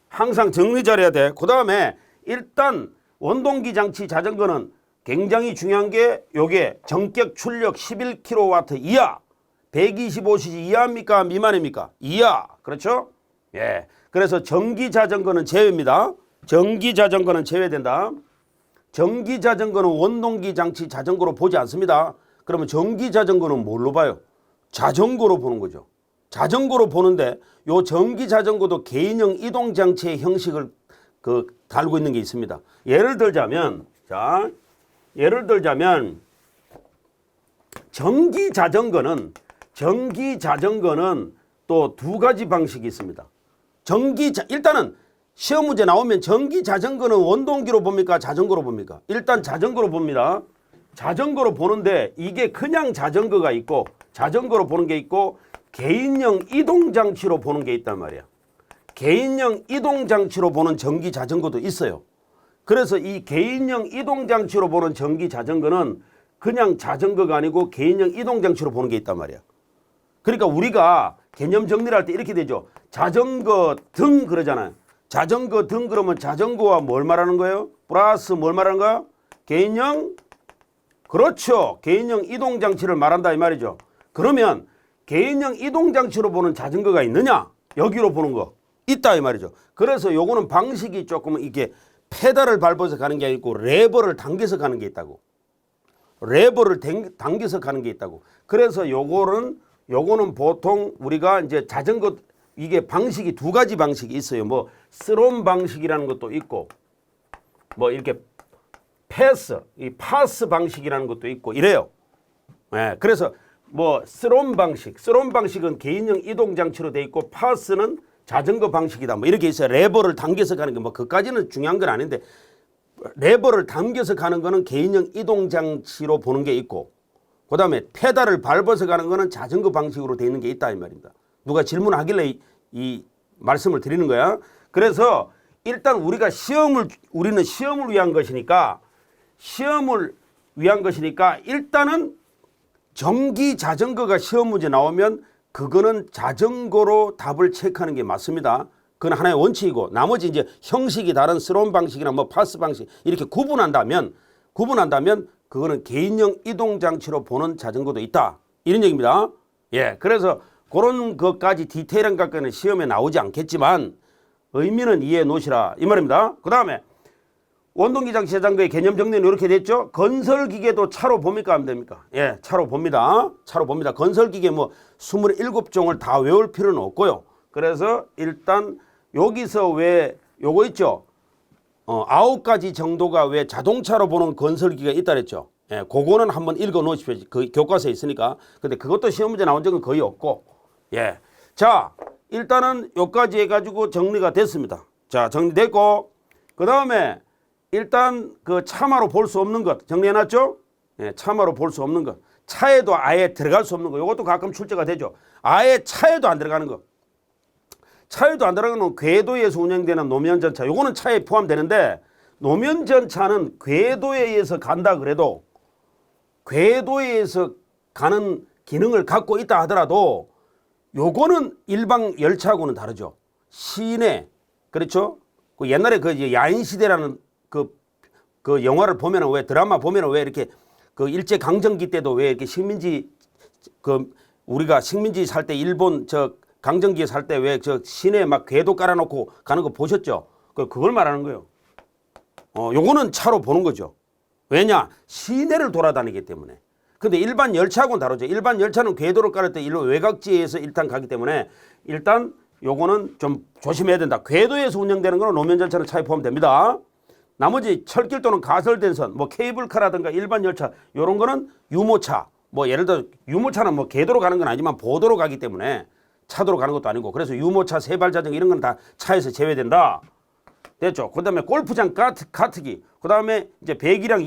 항상 정리 잘해야 돼. 그 다음에 일단 원동기 장치 자전거는 굉장히 중요한 게 요게 전격 출력 11kW 이하 125cc 이하입니까 미만입니까? 이하. 그렇죠? 예. 그래서 전기 자전거는 제외입니다. 전기 자전거는 제외된다. 전기 자전거는 원동기 장치 자전거로 보지 않습니다. 그러면 전기 자전거는 뭘로 봐요? 자전거로 보는 거죠. 자전거로 보는데 요 전기 자전거도 개인형 이동 장치의 형식을 달고 있는 게 있습니다. 예를 들자면 전기 자전거는 또 두 가지 방식이 있습니다. 일단은 시험 문제 나오면 전기 자전거는 원동기로 봅니까? 자전거로 봅니까? 일단 자전거로 봅니다. 자전거로 보는데 이게 그냥 자전거가 있고 자전거로 보는 게 있고 개인형 이동장치로 보는 게 있단 말이야. 개인형 이동장치로 보는 전기 자전거도 있어요. 그래서 이 개인형 이동장치로 보는 전기 자전거는 그냥 자전거가 아니고 개인형 이동장치로 보는 게 있단 말이야. 그러니까 우리가 개념 정리를 할 때 이렇게 되죠. 자전거 등 그러잖아요. 자전거 등 그러면 자전거와 뭘 말하는 거예요? 플러스 뭘 말하는 거야? 개인형, 그렇죠. 개인형 이동장치를 말한다 이 말이죠. 그러면 개인형 이동장치로 보는 자전거가 있느냐? 여기로 보는 거 있다 이 말이죠. 그래서 요거는 방식이 조금 이게 페달을 밟아서 가는 게 아니고 레버를 당겨서 가는 게 있다고. 레버를 당겨서 가는 게 있다고. 그래서 요거는 보통 우리가 이제 자전거 이게 방식이 두 가지 방식이 있어요. 뭐 스롬 방식이라는 것도 있고 뭐 이렇게 파스 방식이라는 것도 있고 이래요. 예, 그래서 뭐 스롬 방식은 개인형 이동 장치로 돼 있고 파스는 자전거 방식이다. 뭐 이렇게 있어요. 레버를 당겨서 가는 게 뭐 그까지는 중요한 건 아닌데 레버를 당겨서 가는 거는 개인형 이동 장치로 보는 게 있고 그다음에 페달을 밟아서 가는 거는 자전거 방식으로 돼 있는 게 있다 이 말입니다. 누가 질문하길래 이 말씀을 드리는 거야. 그래서 일단 우리는 시험을 위한 것이니까 일단은 전기 자전거가 시험 문제 나오면 그거는 자전거로 답을 체크하는 게 맞습니다. 그건 하나의 원칙이고 나머지 이제 형식이 다른 스롬 방식이나 뭐 파스 방식 이렇게 구분한다면 그거는 개인형 이동 장치로 보는 자전거도 있다. 이런 얘기입니다. 예. 그래서 그런 것까지 디테일한 것까지는 시험에 나오지 않겠지만 의미는 이해해 놓으시라 이 말입니다. 그다음에 원동기 장치 자전거의 개념 정리는 이렇게 됐죠. 건설기계도 차로 봅니까 안 됩니까? 예, 차로 봅니다. 건설기계 뭐 27종을 다 외울 필요는 없고요. 그래서 일단 여기서 왜 요거 있죠. 9가지 정도가 왜 자동차로 보는 건설기계가 있다 그랬죠. 예, 그거는 한번 읽어 놓으십시오. 그 교과서에 있으니까. 근데 그것도 시험 문제 나온 적은 거의 없고. 예. 자, 일단은 여기까지 해가지고 정리가 됐습니다. 자, 정리됐고 그다음에 일단 그 차마로 볼 수 없는 것 정리해놨죠? 예, 차마로 볼 수 없는 것. 차에도 아예 들어갈 수 없는 거. 이것도 가끔 출제가 되죠. 아예 차에도 안 들어가는 거. 차에도 안 들어가는 건 궤도에서 운영되는 노면전차. 요거는 차에 포함되는데 노면전차는 궤도에 의해서 간다 그래도 궤도에 의해서 가는 기능을 갖고 있다 하더라도 요거는 일반 열차하고는 다르죠. 시내 그렇죠? 그 옛날에 그 야인시대라는 그 영화를 보면은 왜 드라마 보면은 왜 이렇게 그 일제 강점기 때도 왜 이렇게 우리가 식민지 살 때 일본 강점기에 살 때 왜 시내에 막 궤도 깔아놓고 가는 거 보셨죠? 그걸 말하는 거예요. 요거는 차로 보는 거죠. 왜냐? 시내를 돌아다니기 때문에. 근데 일반 열차하고는 다르죠. 일반 열차는 궤도를 깔을 때 일로 외곽지에서 일단 가기 때문에 일단 요거는 좀 조심해야 된다. 궤도에서 운영되는 거는 노면전차는 차에 포함됩니다. 나머지 철길 또는 가설된 뭐 케이블카라든가 일반 열차 요런 거는 유모차 뭐 예를 들어 유모차는 뭐 궤도로 가는 건 아니지만 보도로 가기 때문에 차도로 가는 것도 아니고 그래서 유모차 세발자전거 이런 건 다 차에서 제외된다. 됐죠. 그 다음에 골프장 카트기 그 다음에 이제 100이랑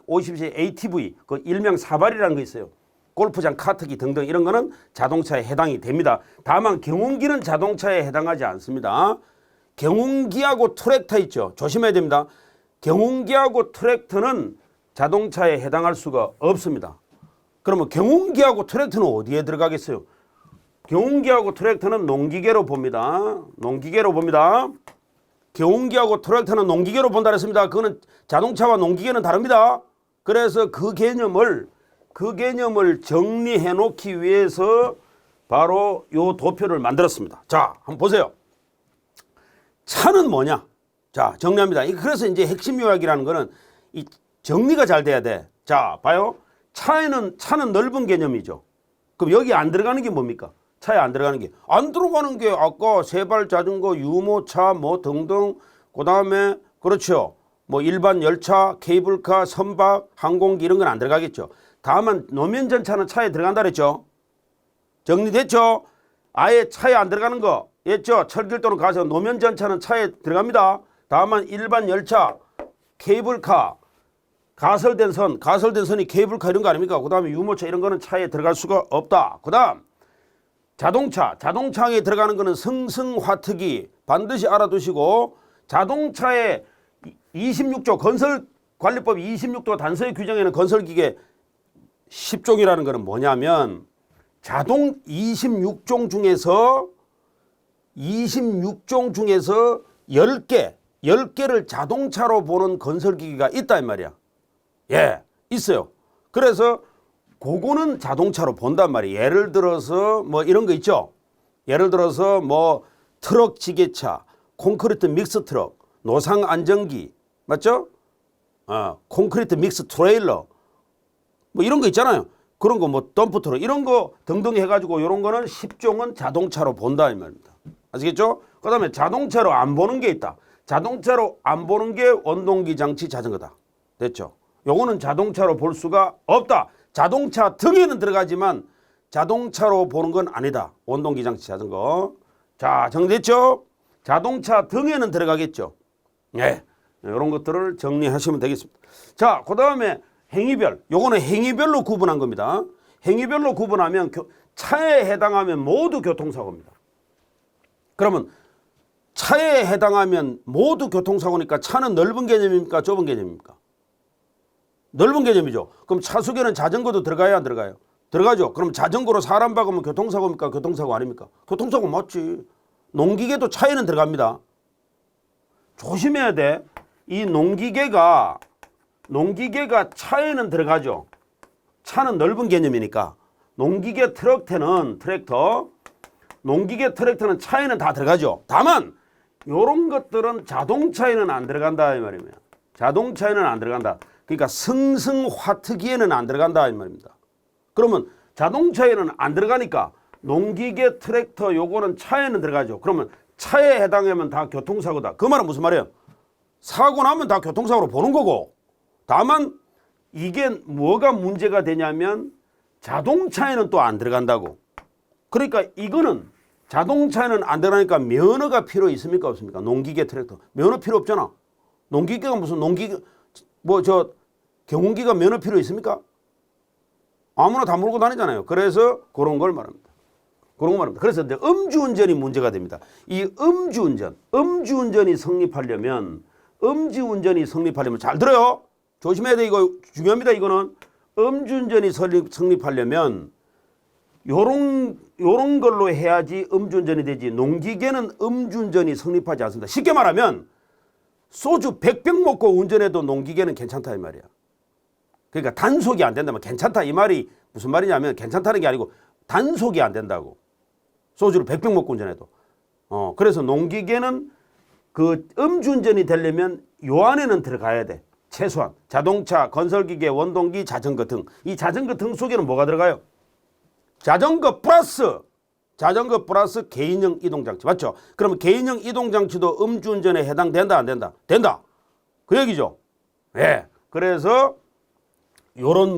250cc ATV 그 일명 사발이라는 거 있어요. 골프장 카트기 등등 이런 거는 자동차에 해당이 됩니다. 다만 경운기는 자동차에 해당하지 않습니다. 경운기하고 트랙터 있죠. 조심해야 됩니다. 경운기하고 트랙터는 자동차에 해당할 수가 없습니다. 그러면 경운기하고 트랙터는 어디에 들어가겠어요? 경운기하고 트랙터는 농기계로 봅니다. 경운기하고 트랙터는 농기계로 본다 그랬습니다. 그거는 자동차와 농기계는 다릅니다. 그래서 그 개념을 정리해 놓기 위해서 바로 요 도표를 만들었습니다. 자, 한번 보세요. 차는 뭐냐? 자, 정리합니다. 그래서 이제 핵심 요약이라는 거는 이 정리가 잘 돼야 돼. 자, 봐요. 차는 넓은 개념이죠. 그럼 여기 안 들어가는 게 뭡니까? 차에 안 들어가는 게 아까 세발 자전거, 유모차 뭐 등등 그다음에 그렇죠. 뭐 일반 열차, 케이블카, 선박, 항공기 이런 건 안 들어가겠죠. 다만 노면전차는 차에 들어간다 그랬죠. 정리됐죠? 아예 차에 안 들어가는 거 있죠. 철길도로 가서 노면 전차는 차에 들어갑니다. 다만 일반 열차, 케이블카, 가설된 선이 케이블카 이런 거 아닙니까? 그 다음에 유모차 이런 거는 차에 들어갈 수가 없다. 그 다음 자동차에 들어가는 거는 승승화특이 반드시 알아두시고, 자동차의 26조 건설관리법 26조 단서의 규정에는 건설기계 10종이라는 거는 뭐냐면, 자동 26종 중에서 10개를 자동차로 보는 건설기계가 있다 이 말이야. 예, 있어요. 그래서 그거는 자동차로 본단 말이에요. 예를 들어서 뭐 이런 거 있죠. 예를 들어서 뭐 트럭 지게차, 콘크리트 믹스 트럭, 노상 안정기, 맞죠? 콘크리트 믹스 트레일러, 뭐 이런 거 있잖아요. 그런 거 뭐 덤프 트럭 이런 거 등등 해가지고 이런 거는 10종은 자동차로 본다 이 말입니다. 아시겠죠? 그 다음에 자동차로 안 보는 게 있다. 자동차로 안 보는 게 원동기 장치 자전거다. 됐죠? 요거는 자동차로 볼 수가 없다. 자동차 등에는 들어가지만 자동차로 보는 건 아니다. 원동기 장치 자전거. 자, 정리됐죠? 자동차 등에는 들어가겠죠. 네, 이런 것들을 정리하시면 되겠습니다. 자, 그 다음에 행위별. 요거는 행위별로 구분한 겁니다. 행위별로 구분하면 차에 해당하면 모두 교통사고입니다. 그러면 차에 해당하면 모두 교통사고니까 차는 넓은 개념입니까? 좁은 개념입니까? 넓은 개념이죠. 그럼 차속에는 자전거도 들어가야 안 들어가요? 들어가죠. 그럼 자전거로 사람 박으면 교통사고입니까? 교통사고 아닙니까? 교통사고 맞지. 농기계도 차에는 들어갑니다. 조심해야 돼. 이 농기계가 차에는 들어가죠. 차는 넓은 개념이니까. 농기계 농기계 트랙터는 차에는 다 들어가죠. 다만 요런 것들은 자동차에는 안 들어간다 이 말입니다. 자동차에는 안 들어간다. 그러니까 승승화특기에는 안 들어간다 이 말입니다. 그러면 자동차에는 안 들어가니까 농기계 트랙터 요거는 차에는 들어가죠. 그러면 차에 해당하면 다 교통사고다. 그 말은 무슨 말이에요? 사고 나면 다 교통사고로 보는 거고, 다만 이게 뭐가 문제가 되냐면 자동차에는 또 안 들어간다고. 그러니까 이거는 자동차에는 안 들어가니까 면허가 필요 있습니까? 없습니까? 농기계 트랙터. 면허 필요 없잖아. 농기계가 무슨 경운기가 면허 필요 있습니까? 아무나 다 몰고 다니잖아요. 그래서 그런 걸 말합니다. 그래서 이제 음주운전이 문제가 됩니다. 이 음주운전이 성립하려면 잘 들어요. 조심해야 돼. 이거 중요합니다. 이거는 음주운전이 성립하려면 요런 걸로 해야지 음주운전이 되지. 농기계는 음주운전이 성립하지 않습니다. 쉽게 말하면 소주 100병 먹고 운전해도 농기계는 괜찮다 이 말이야. 그러니까 단속이 안 된다면 괜찮다 이 말이 무슨 말이냐면 괜찮다는 게 아니고 단속이 안 된다고. 소주를 100병 먹고 운전해도. 그래서 농기계는 그 음주운전이 되려면 요 안에는 들어가야 돼. 최소한 자동차, 건설기계, 원동기, 자전거 등. 이 자전거 등 속에는 뭐가 들어가요? 자전거 플러스 개인형 이동장치. 맞죠? 그러면 개인형 이동장치도 음주운전에 해당된다 안 된다? 된다. 그 얘기죠. 네. 그래서 요런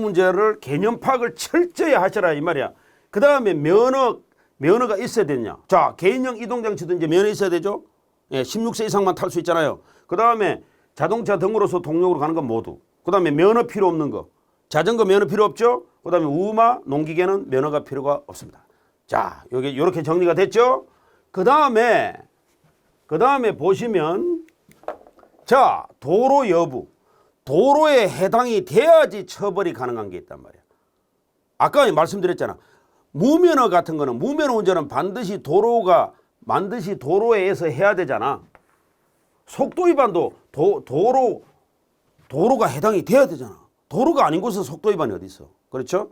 문제를 개념 파악을 철저히 하셔라 이 말이야. 그 다음에 면허가 있어야 되냐. 자, 개인형 이동장치도 이제 면허 있어야 되죠. 예, 16세 이상만 탈 수 있잖아요. 그 다음에 자동차 등으로서 동력으로 가는 건 모두. 그 다음에 면허 필요 없는 거. 자전거 면허 필요 없죠. 그 다음에 우마, 농기계는 면허가 필요가 없습니다. 자, 요렇게 정리가 됐죠. 그 다음에 보시면, 자, 도로 여부. 도로에 해당이 돼야지 처벌이 가능한 게 있단 말이야. 아까 말씀드렸잖아. 무면허 같은 거는, 무면허 운전은 반드시 도로에서 해야 되잖아. 속도 위반도 도로가 해당이 돼야 되잖아. 도로가 아닌 곳에서 속도 위반이 어디 있어? 그렇죠?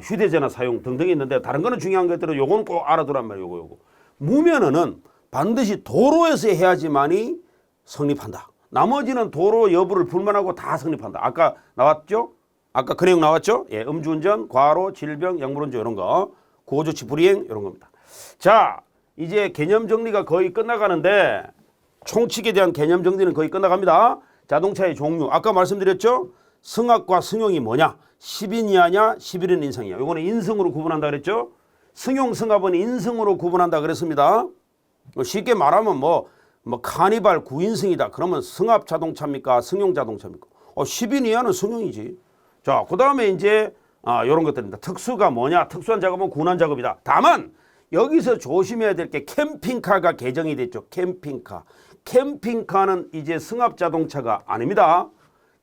휴대전화 사용 등등이 있는데 다른 거는 중요한 것들은 요거는 꼭 알아두란 말이에요. 요거. 무면허는 반드시 도로에서 해야지만이 성립한다. 나머지는 도로 여부를 불만하고 다 성립한다. 아까 나왔죠? 아까 그 내용 나왔죠? 예, 음주운전, 과로, 질병, 약물운전 이런 거, 구호조치 불이행 이런 겁니다. 자, 이제 개념 정리가 거의 끝나가는데 총칙에 대한 개념 정리는 거의 끝나갑니다. 자동차의 종류. 아까 말씀드렸죠? 승합과 승용이 뭐냐? 10인 이하냐? 11인 이상이야. 요거는 인승으로 구분한다 그랬죠? 승용, 승합은 인승으로 구분한다 그랬습니다. 쉽게 말하면 뭐 카니발 9인승이다. 그러면 승합 자동차입니까? 승용 자동차입니까? 10인 이하는 승용이지. 자, 그 다음에 이제 이런 것들입니다. 특수가 뭐냐? 특수한 작업은 군한 작업이다. 다만 여기서 조심해야 될 게 캠핑카가 개정이 됐죠. 캠핑카. 캠핑카는 이제 승합 자동차가 아닙니다.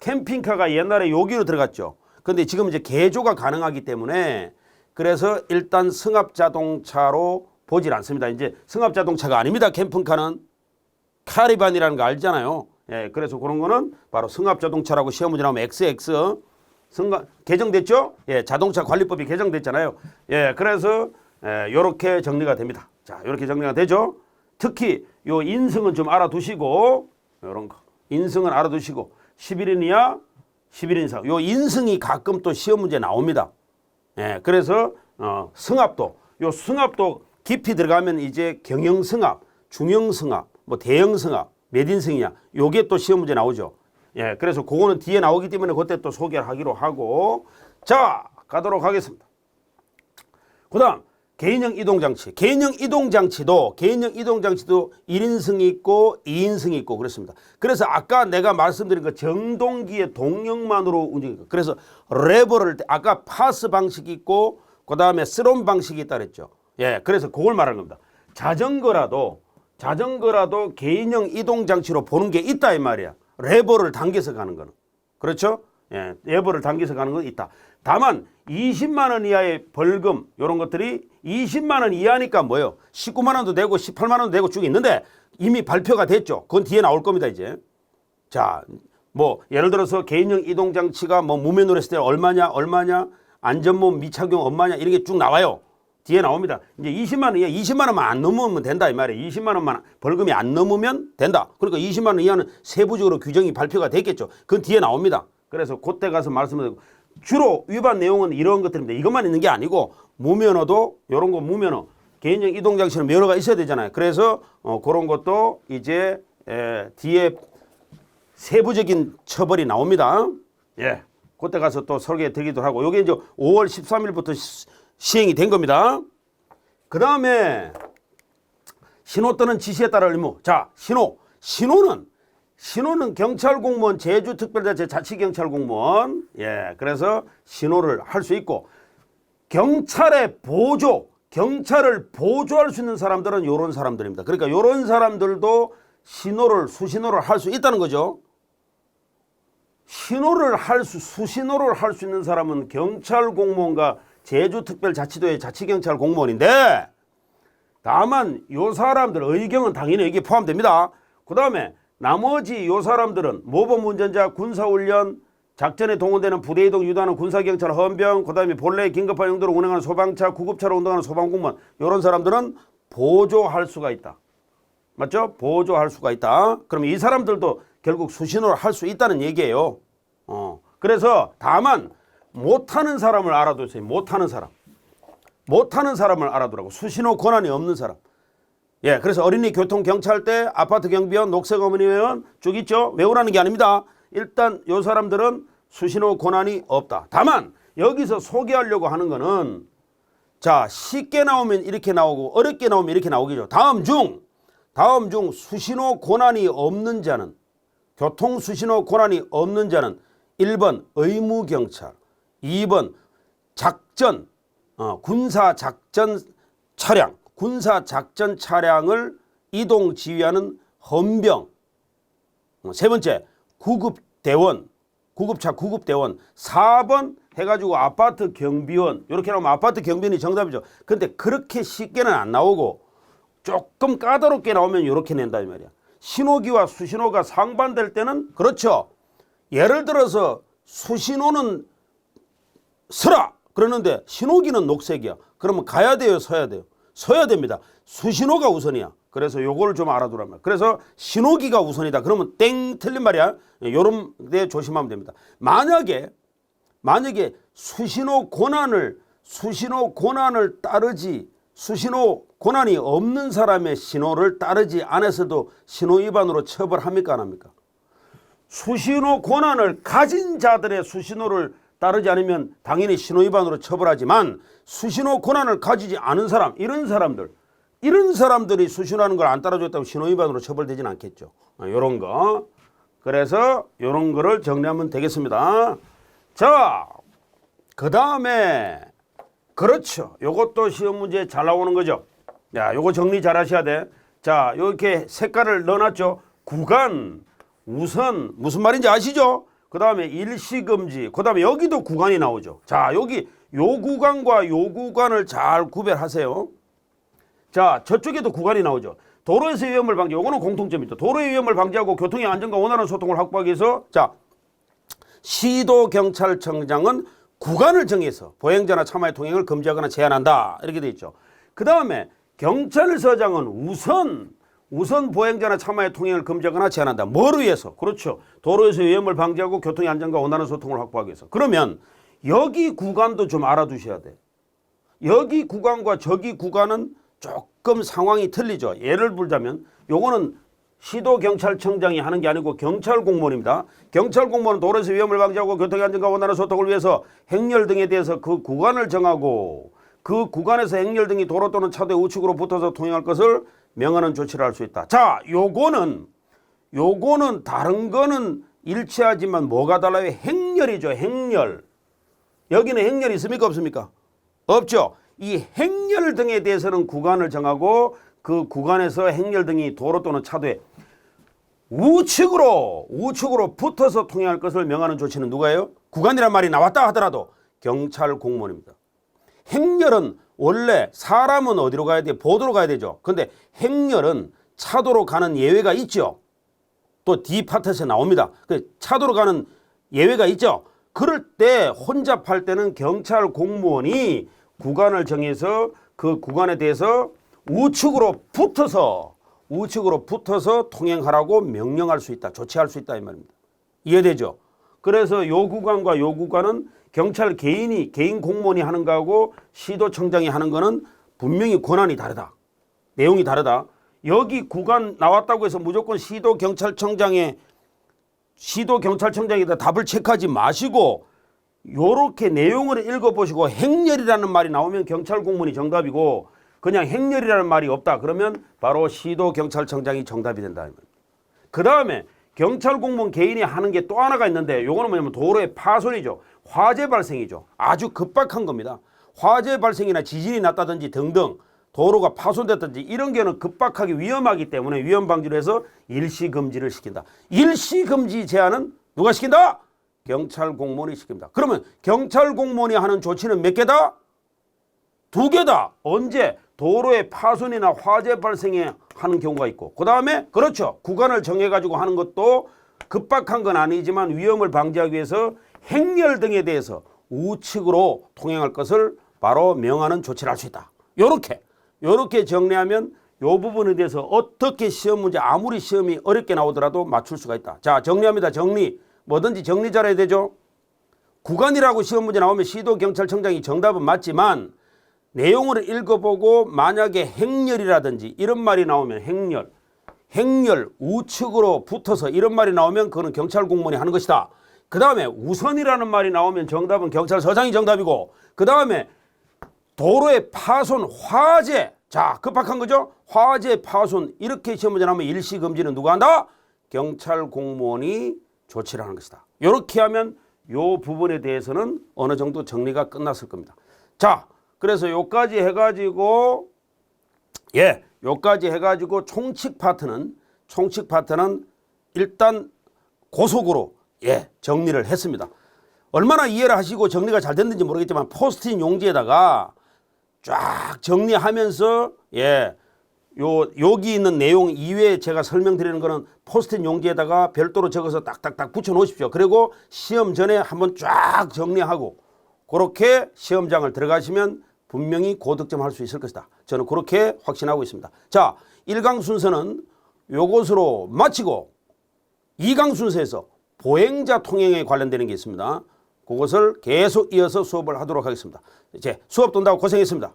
캠핑카가 옛날에 여기로 들어갔죠. 근데 지금 이제 개조가 가능하기 때문에 그래서 일단 승합 자동차로 보질 않습니다. 이제 승합 자동차가 아닙니다. 캠핑카는 카리반이라는 거 알잖아요. 예, 그래서 그런 거는 바로 승합 자동차라고 시험 문제 나오면 XX 개정됐죠? 예, 자동차 관리법이 개정됐잖아요. 예, 그래서 요렇게 정리가 됩니다. 자, 요렇게 정리가 되죠. 특히 요 인승은 좀 알아두시고 요런 거. 인승은 알아두시고 11인 이하 11인 이상. 요 인승이 가끔 또 시험 문제 나옵니다. 예, 그래서 승합도 요 승합도 깊이 들어가면 이제 경영 승합, 중형 승합, 뭐 대형 승합, 몇 인승이냐. 요게 또 시험 문제 나오죠. 예, 그래서 그거는 뒤에 나오기 때문에 그때 또 소개를 하기로 하고 자, 가도록 하겠습니다. 그다음 개인형 이동장치. 개인형 이동장치도 1인승이 있고 2인승이 있고 그렇습니다. 그래서 아까 내가 말씀드린 그 정동기의 동력만으로 움직이고 그래서 레버를 아까 파스 방식이 있고 그다음에 스롬 방식이 있다 그랬죠. 예, 그래서 그걸 말하는 겁니다. 자전거라도 개인형 이동장치로 보는 게 있다 이 말이야. 레버를 당겨서 가는 거는. 그렇죠? 예, 레버를 당겨서 가는 건 있다. 다만 20만 원 이하의 벌금 이런 것들이 20만 원 이하니까 뭐예요? 19만 원도 되고 18만 원도 되고 쭉 있는데 이미 발표가 됐죠. 그건 뒤에 나올 겁니다 이제. 자, 뭐 예를 들어서 개인형 이동장치가 뭐 무면허로 했을 때 얼마냐 안전모 미착용 얼마냐 이런 게 쭉 나와요. 뒤에 나옵니다. 이제 20만 원 이하 20만 원만 안 넘으면 된다 이 말이에요. 20만 원만 벌금이 안 넘으면 된다. 그러니까 20만 원 이하는 세부적으로 규정이 발표가 됐겠죠. 그건 뒤에 나옵니다. 그래서 그때 가서 말씀드리고 주로 위반 내용은 이런 것들입니다. 이것만 있는 게 아니고 무면허도 이런 거 무면허 개인형 이동장치는 면허가 있어야 되잖아요. 그래서 그런 것도 이제 뒤에 세부적인 처벌이 나옵니다. 예, 그때 가서 또 설계 드리기도 하고 요게 이제 5월 13일부터 시행이 된 겁니다. 그 다음에 신호 또는 지시에 따른 의무. 자, 신호는 경찰 공무원, 제주특별자치 자치경찰 공무원. 예, 그래서 신호를 할 수 있고 경찰을 보조할 수 있는 사람들은 요런 사람들입니다. 그러니까 요런 사람들도 수신호를 할 수 있다는 거죠. 수신호를 할 수 있는 사람은 경찰 공무원과 제주특별자치도의 자치경찰 공무원인데 다만 요 사람들 의경은 당연히 여기에 포함됩니다. 그 다음에 나머지 요 사람들은 모범운전자, 군사훈련, 작전에 동원되는 부대이동 유도하는 군사경찰 헌병, 그 다음에 본래의 긴급한 용도로 운행하는 소방차, 구급차로 운동하는 소방공무원 이런 사람들은 보조할 수가 있다. 맞죠? 보조할 수가 있다. 그러면 이 사람들도 결국 수신호를 할 수 있다는 얘기예요. 그래서 다만 못하는 사람을 알아두세요. 못하는 사람을 알아두라고. 수신호 권한이 없는 사람. 예, 그래서 어린이 교통 경찰대, 아파트 경비원, 녹색 어머니회원 쭉 있죠. 외우라는 게 아닙니다. 일단 요 사람들은 수신호 권한이 없다. 다만 여기서 소개하려고 하는 거는 자, 쉽게 나오면 이렇게 나오고 어렵게 나오면 이렇게 나오겠죠. 다음 중 수신호 권한이 없는 자는 교통 수신호 권한이 없는 자는 1번 의무경찰, 2번 군사작전 차량을 이동 지휘하는 헌병, 세 번째 구급차 구급대원, 4번 해가지고 아파트 경비원. 이렇게 나오면 아파트 경비원이 정답이죠. 근데 그렇게 쉽게는 안 나오고 조금 까다롭게 나오면 이렇게 낸다 이 말이야. 신호기와 수신호가 상반될 때는 그렇죠. 예를 들어서 수신호는 서라 그러는데 신호기는 녹색이야. 그러면 가야 돼요, 서야 돼요? 서야 됩니다. 수신호가 우선이야. 그래서 요걸 좀 알아두란 말이야. 그래서 신호기가 우선이다. 그러면 땡 틀린 말이야. 요런 데 조심하면 됩니다. 만약에 수신호 권한을 따르지 수신호 권한이 없는 사람의 신호를 따르지 않아서도 신호 위반으로 처벌합니까 안 합니까? 수신호 권한을 가진 자들의 수신호를 따르지 않으면 당연히 신호위반으로 처벌하지만 수신호 권한을 가지지 않은 사람, 이런 사람들이 수신호하는 걸 안 따라줬다고 신호위반으로 처벌되지는 않겠죠. 이런 거. 그래서 이런 거를 정리하면 되겠습니다. 자, 그 다음에 그렇죠. 요것도 시험 문제에 잘 나오는 거죠. 야, 요거 정리 잘 하셔야 돼. 자, 이렇게 색깔을 넣어놨죠. 구간, 우선 무슨 말인지 아시죠? 그 다음에 일시금지, 그 다음에 여기도 구간이 나오죠. 자, 여기 요 구간과 요 구간을 잘 구별하세요. 자, 저쪽에도 구간이 나오죠. 도로에서 위험을 방지, 요거는 공통점이죠. 도로의 위험을 방지하고 교통의 안전과 원활한 소통을 확보하기 위해서, 자, 시도경찰청장은 구간을 정해서 보행자나 차마의 통행을 금지하거나 제한한다. 이렇게 돼 있죠. 그 다음에 경찰서장은 우선 보행자나 차마의 통행을 금지하거나 제한한다. 뭐를 위해서? 그렇죠. 도로에서 위험을 방지하고 교통의 안전과 원활한 소통을 확보하기 위해서. 그러면 여기 구간도 좀 알아두셔야 돼. 여기 구간과 저기 구간은 조금 상황이 틀리죠. 예를 들자면 요거는 시도경찰청장이 하는 게 아니고 경찰공무원입니다. 경찰공무원은 도로에서 위험을 방지하고 교통의 안전과 원활한 소통을 위해서 행렬 등에 대해서 그 구간을 정하고 그 구간에서 행렬 등이 도로 또는 차도에 우측으로 붙어서 통행할 것을 명하는 조치를 할 수 있다. 자, 요거는 다른 거는 일치하지만 뭐가 달라요? 행렬이죠. 행렬. 여기는 행렬이 있습니까? 없습니까? 없죠. 이 행렬 등에 대해서는 구간을 정하고 그 구간에서 행렬 등이 도로 또는 차도에 우측으로 붙어서 통행할 것을 명하는 조치는 누가예요? 구간이란 말이 나왔다 하더라도 경찰 공무원입니다. 행렬은 원래 사람은 어디로 가야 돼? 보도로 가야 되죠. 근데 행렬은 차도로 가는 예외가 있죠. 또 D 파트에서 나옵니다. 차도로 가는 예외가 있죠. 그럴 때 혼잡할 때는 경찰 공무원이 구간을 정해서 그 구간에 대해서 우측으로 붙어서 통행하라고 명령할 수 있다. 조치할 수 있다 이 말입니다. 이해되죠? 그래서 요 구간과 요 구간은 경찰 개인 공무원이 하는 거하고 시도청장이 하는 거는 분명히 권한이 다르다. 내용이 다르다. 여기 구간 나왔다고 해서 무조건 시도경찰청장에다 답을 체크하지 마시고 요렇게 내용을 읽어보시고 행렬이라는 말이 나오면 경찰 공무원이 정답이고 그냥 행렬이라는 말이 없다. 그러면 바로 시도경찰청장이 정답이 된다. 그 다음에 경찰 공무원 개인이 하는 게 또 하나가 있는데 요거는 뭐냐면 도로의 파손이죠. 화재 발생이죠. 아주 급박한 겁니다. 화재 발생이나 지진이 났다든지 등등 도로가 파손됐든지 이런 경우는 급박하게 위험하기 때문에 위험 방지를 해서 일시금지를 시킨다. 일시금지 제한은 누가 시킨다? 경찰 공무원이 시킵니다. 그러면 경찰 공무원이 하는 조치는 몇 개다? 2개다. 언제? 도로의 파손이나 화재 발생에 하는 경우가 있고 그 다음에 그렇죠. 구간을 정해가지고 하는 것도 급박한 건 아니지만 위험을 방지하기 위해서 행렬 등에 대해서 우측으로 통행할 것을 바로 명하는 조치를 할 수 있다. 요렇게 정리하면 요 부분에 대해서 어떻게 시험 문제 아무리 시험이 어렵게 나오더라도 맞출 수가 있다. 자, 정리합니다. 정리. 뭐든지 정리 잘해야 되죠. 구간이라고 시험 문제 나오면 시도경찰청장이 정답은 맞지만 내용을 읽어보고 만약에 행렬이라든지 이런 말이 나오면 행렬 우측으로 붙어서 이런 말이 나오면 그거는 경찰 공무원이 하는 것이다. 그 다음에 우선이라는 말이 나오면 정답은 경찰서장이 정답이고 그 다음에 도로의 파손 화재 자 급박한 거죠. 화재 파손 이렇게 시험 문제 나오면 일시금지는 누가 한다? 경찰 공무원이 조치를 하는 것이다. 이렇게 하면 요 부분에 대해서는 어느 정도 정리가 끝났을 겁니다. 자 그래서 요까지 해가지고 총칙 파트는 일단 고속으로 정리를 했습니다. 얼마나 이해를 하시고 정리가 잘 됐는지 모르겠지만 포스트잇 용지에다가 쫙 정리하면서 여기 있는 내용 이외에 제가 설명드리는 거는 포스트잇 용지에다가 별도로 적어서 딱딱딱 붙여 놓으십시오. 그리고 시험 전에 한번 쫙 정리하고 그렇게 시험장을 들어가시면 분명히 고득점 할 수 있을 것이다. 저는 그렇게 확신하고 있습니다. 자, 1강 순서는 요것으로 마치고 2강 순서에서 보행자 통행에 관련되는 게 있습니다. 그것을 계속 이어서 수업을 하도록 하겠습니다. 이제 수업 돈다고 고생했습니다.